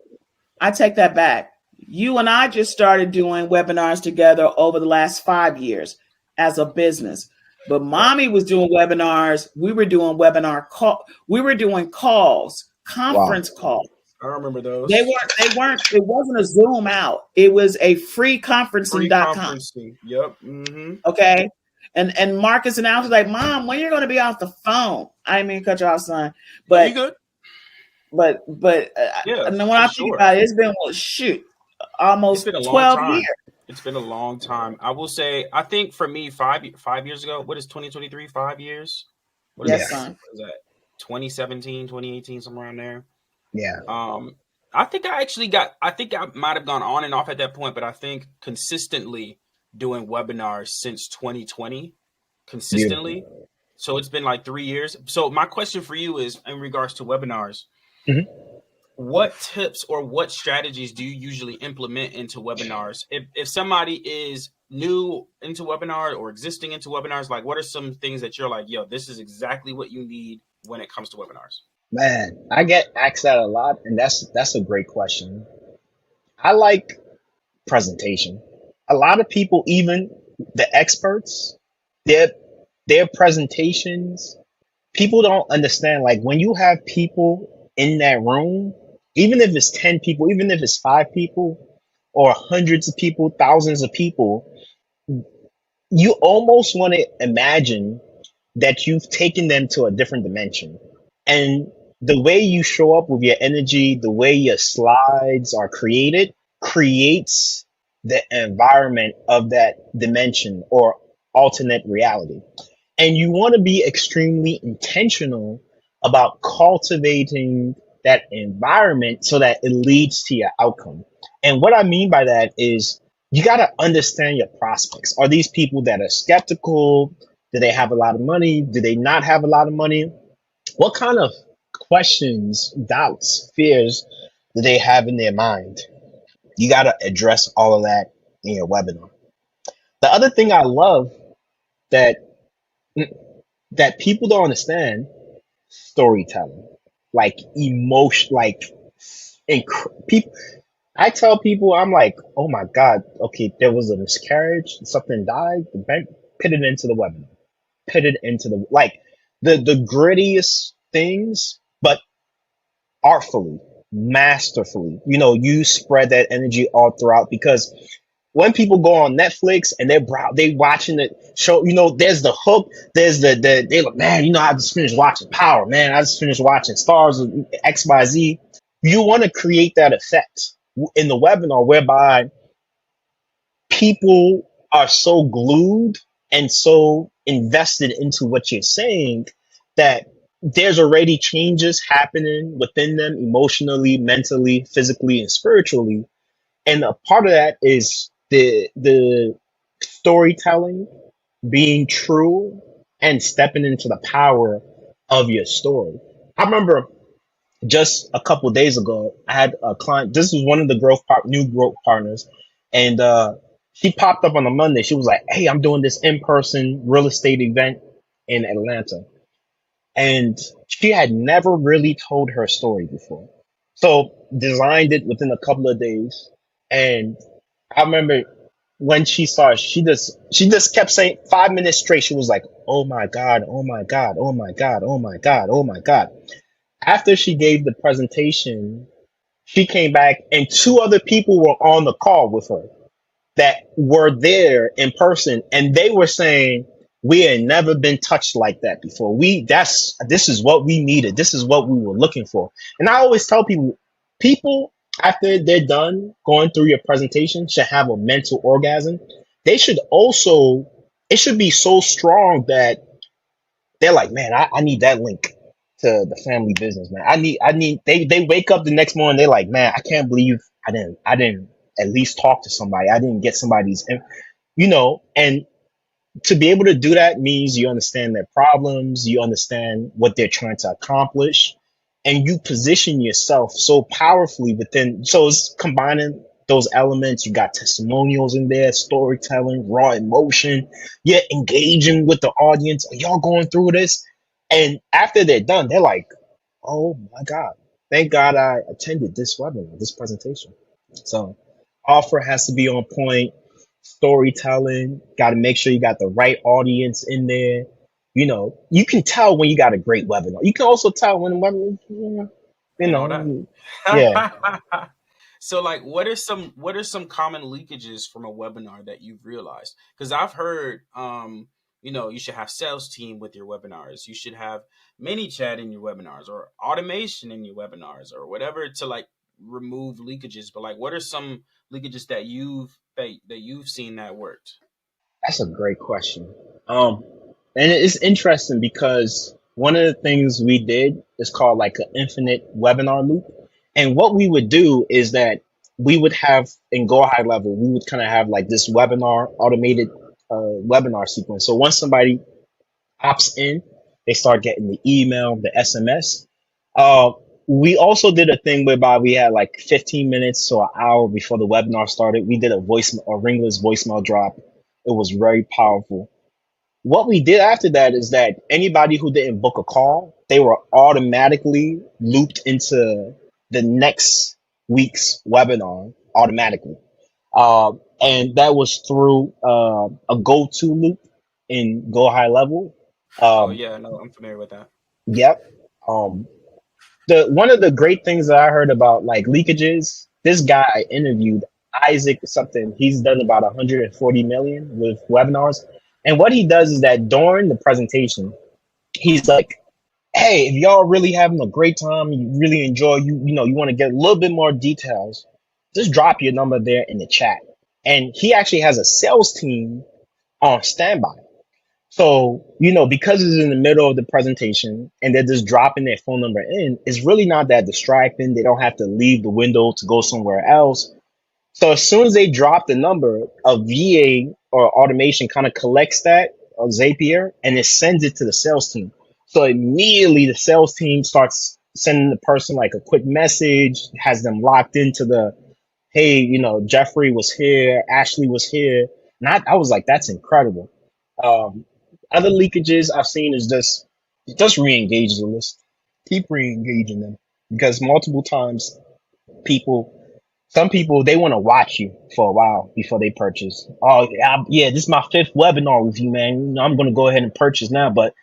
Speaker 2: I take that back. You and I just started doing webinars together over the last 5 years as a business. But
Speaker 1: Yep.
Speaker 2: mommy was doing webinars. We were doing webinar call. We were doing calls,
Speaker 3: Wow.
Speaker 2: conference calls.
Speaker 1: I remember
Speaker 2: They
Speaker 1: those.
Speaker 2: weren't. They weren't. It wasn't a Zoom out. It was a
Speaker 1: Free
Speaker 2: freeconferencing.com.
Speaker 1: conferencing. Yep. Mm-hmm.
Speaker 2: Okay. And Marcus and I was like, Mom, when you're going to be off the phone? I didn't mean to cut you off, son,
Speaker 1: No, you
Speaker 2: but
Speaker 1: good? Yeah,
Speaker 2: and then when
Speaker 1: for
Speaker 2: I think
Speaker 1: sure.
Speaker 2: about it, it's been
Speaker 1: It's
Speaker 2: almost
Speaker 1: been a long
Speaker 2: 12 years.
Speaker 1: time. It's been a long time. I will say, I think for me, 5 years ago, what is 2023? 5 years? What is
Speaker 3: Yeah.
Speaker 2: Yes,
Speaker 1: that?
Speaker 2: son.
Speaker 1: What is that? 2017, 2018, somewhere around there.
Speaker 3: Yeah.
Speaker 1: I think I think I might have gone on and off at that point, but I think consistently doing webinars since 2020, consistently.
Speaker 3: Beautiful.
Speaker 1: So it's been like 3 years. So my question for you is in regards to webinars,
Speaker 3: Hmm.
Speaker 1: what tips or what strategies do you usually implement into webinars? If somebody is new into webinar or existing into webinars, like what are some things that you're like, yo, this is exactly what you need when it comes to webinars?
Speaker 3: Man, I get asked that a lot, and that's a great question. I like presentation. A lot of people, even the experts, their their presentations, people don't understand. Like when you have people in that room, even if it's 10 people, even if it's 5 people, or hundreds of people, thousands of people, you almost want to imagine that you've taken them to a different dimension. And the way you show up with your energy, the way your slides are created, creates the environment of that dimension or alternate reality. And you want to be extremely intentional about cultivating that environment so that it leads to your outcome. And what I mean by that is you got to understand your prospects. Are these people that are skeptical? Do they have a lot of money? Do they not have a lot of money? What kind of questions, doubts, fears do they have in their mind? You got to address all of that in your webinar. The other thing I love that that people don't understand, storytelling, like emotion, like people. I tell people, I'm like, oh my god, okay, there was a miscarriage, something died, the bank put it into the webinar, put it into the like the grittiest things, but artfully, masterfully. You spread that energy all throughout because when people go on Netflix and they watching the show, there's the hook, there's they look, man, I just finished watching Power, man, I just finished watching Stars of XYZ. You want to create that effect in the webinar whereby people are so glued and so invested into what you're saying that there's already changes happening within them emotionally, mentally, physically, and spiritually. And a part of that is the storytelling being true and stepping into the power of your story. I remember just a couple days ago, I had a client. This is one of the new growth partners, and she popped up on a Monday. She was like, "Hey, I'm doing this in-person real estate event in Atlanta," and she had never really told her story before. So designed it within a couple of days, and I remember when she saw it, she just kept saying 5 minutes straight. She was like, "Oh my god, oh my god, oh my god, oh my god, oh my god." After she gave the presentation, she came back and two other people were on the call with her that were there in person, and they were saying we had never been touched like that before. This is what we needed. This is what we were looking for. And I always tell people after they're done going through your presentation should have a mental orgasm. They should also, it should be so strong that they're like, man, I need that link to the family business, man. They wake up the next morning, they're like, man, I can't believe I didn't at least talk to somebody. I didn't get and to be able to do that means you understand their problems, you understand what they're trying to accomplish, and you position yourself so powerfully within. So it's combining those elements. You got testimonials in there, storytelling, raw emotion. You're engaging with the audience. Are y'all going through this? And after they're done, they're like, "Oh my God, thank God I attended this webinar, this presentation." So offer has to be on point, storytelling, got to make sure you got the right audience in there. You can tell when you got a great webinar. You can also tell when a webinar,
Speaker 1: I know
Speaker 3: yeah,
Speaker 1: that. So like what are some common leakages from a webinar that you've realized? Because I've heard you should have sales team with your webinars. You should have mini chat in your webinars or automation in your webinars or whatever to like remove leakages. But like what are some leakages that you've seen that worked?
Speaker 3: that's a great question. Um, and it's interesting because one of the things we did is called like an infinite webinar loop. And what we would do is that we would have in Go High Level, we would kind of have like this automated webinar sequence. So once somebody opts in, they start getting the email, the SMS. Uh, we also did a thing whereby we had like 15 minutes to an hour before the webinar started. We did a ringless voicemail drop. It was very powerful. What we did after that is that anybody who didn't book a call, they were automatically looped into the next week's webinar automatically. And that was through a go-to loop in Go High Level.
Speaker 1: Oh
Speaker 3: Um,
Speaker 1: yeah, no, I'm familiar with that.
Speaker 3: yep. Um, the One of the great things that I heard about like leakages, this guy I interviewed, Isaac something, he's done about 140 million with webinars. And what he does is that during the presentation, he's like, hey, if y'all really having a great time, you really enjoy, you want to get a little bit more details, just drop your number there in the chat. And he actually has a sales team on standby. So, because it's in the middle of the presentation and they're just dropping their phone number in, it's really not that distracting. They don't have to leave the window to go somewhere else. So as soon as they drop the number, a VA or automation kind of collects that, or Zapier, and it sends it to the sales team. So immediately the sales team starts sending the person like a quick message, has them locked into hey, Jeffrey was here, Ashley was here. And I was like, that's incredible. Um, Other leakages I've seen is just re-engage the list. Keep re-engaging them because multiple times people some people they want to watch you for a while before they purchase. Oh yeah, this is my fifth webinar with you, man. I'm gonna go ahead and purchase now. But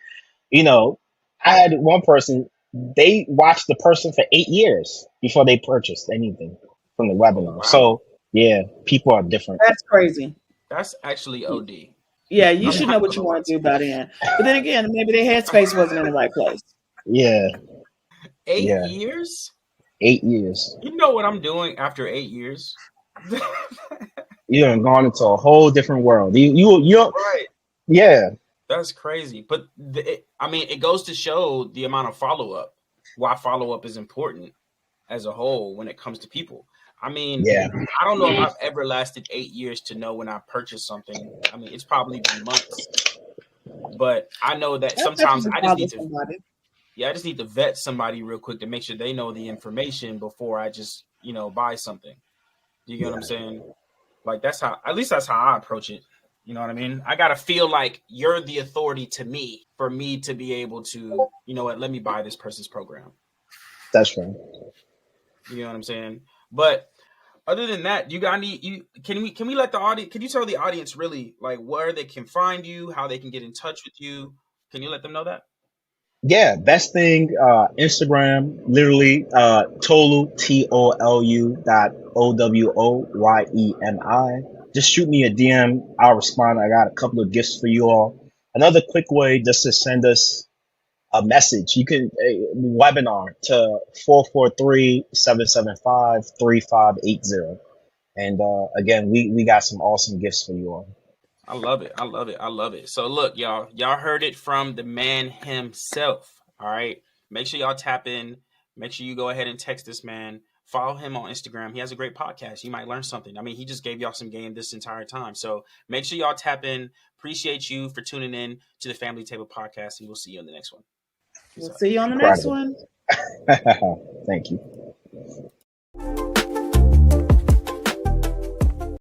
Speaker 3: you know, I had one person. They watched the person for 8 years before they purchased anything from the
Speaker 1: Oh
Speaker 3: webinar.
Speaker 1: wow,
Speaker 3: So yeah, people are different.
Speaker 2: That's crazy.
Speaker 1: that's actually OD.
Speaker 2: Yeah, you
Speaker 1: I'm
Speaker 2: should know
Speaker 1: not
Speaker 2: what you
Speaker 1: gonna lie
Speaker 2: want to
Speaker 1: to
Speaker 2: do by then. But then again, maybe their headspace wasn't in the right place.
Speaker 3: Yeah,
Speaker 1: you. eight
Speaker 3: yeah,
Speaker 1: years?
Speaker 3: 8 years.
Speaker 1: You know what I'm doing after 8 years?
Speaker 3: You done gone into a whole different world.
Speaker 1: Right.
Speaker 3: Yeah,
Speaker 1: That's crazy. But I mean, it goes to show the amount of follow up. Why follow up is important as a whole when it comes to people. I mean,
Speaker 3: yeah.
Speaker 1: I don't know if I've ever lasted 8 years to know when I purchased something. I mean, it's probably been months, but I know that
Speaker 2: That
Speaker 1: sometimes
Speaker 2: definitely
Speaker 1: I just need
Speaker 2: bothers
Speaker 1: to.
Speaker 2: somebody.
Speaker 1: yeah, I just need to vet somebody real quick to make sure they know the information before I just, buy something. You get what I'm saying? Like that's how, at least that's how I approach it. You know what I mean? I gotta feel like you're the authority to me for me to be able to, let me buy this person's program.
Speaker 3: That's right.
Speaker 1: You know what I'm saying? But other than that, you got any? Can we let the audience? Can you tell the audience really like where they can find you, how they can get in touch with you? Can you let them know that?
Speaker 3: Yeah, best thing, Instagram, literally, Tolu, Tolu dot Owoyemi. Just shoot me a DM. I'll respond. I got a couple of gifts for you all. Another quick way just to send us a message. You can webinar to 443-775-3580. And again, we got some awesome gifts for you all.
Speaker 1: I love it. I love it. I love it. So look, y'all heard it from the man himself. All right. Make sure y'all tap in. Make sure you go ahead and text this man. Follow him on Instagram. He has a great podcast. You might learn something. I mean, he just gave y'all some game this entire time. So make sure y'all tap in. Appreciate you for tuning in to the Family Table Podcast, and we'll see you on the next one.
Speaker 2: We'll see you on the next
Speaker 3: Incredible.
Speaker 2: one.
Speaker 3: Thank you.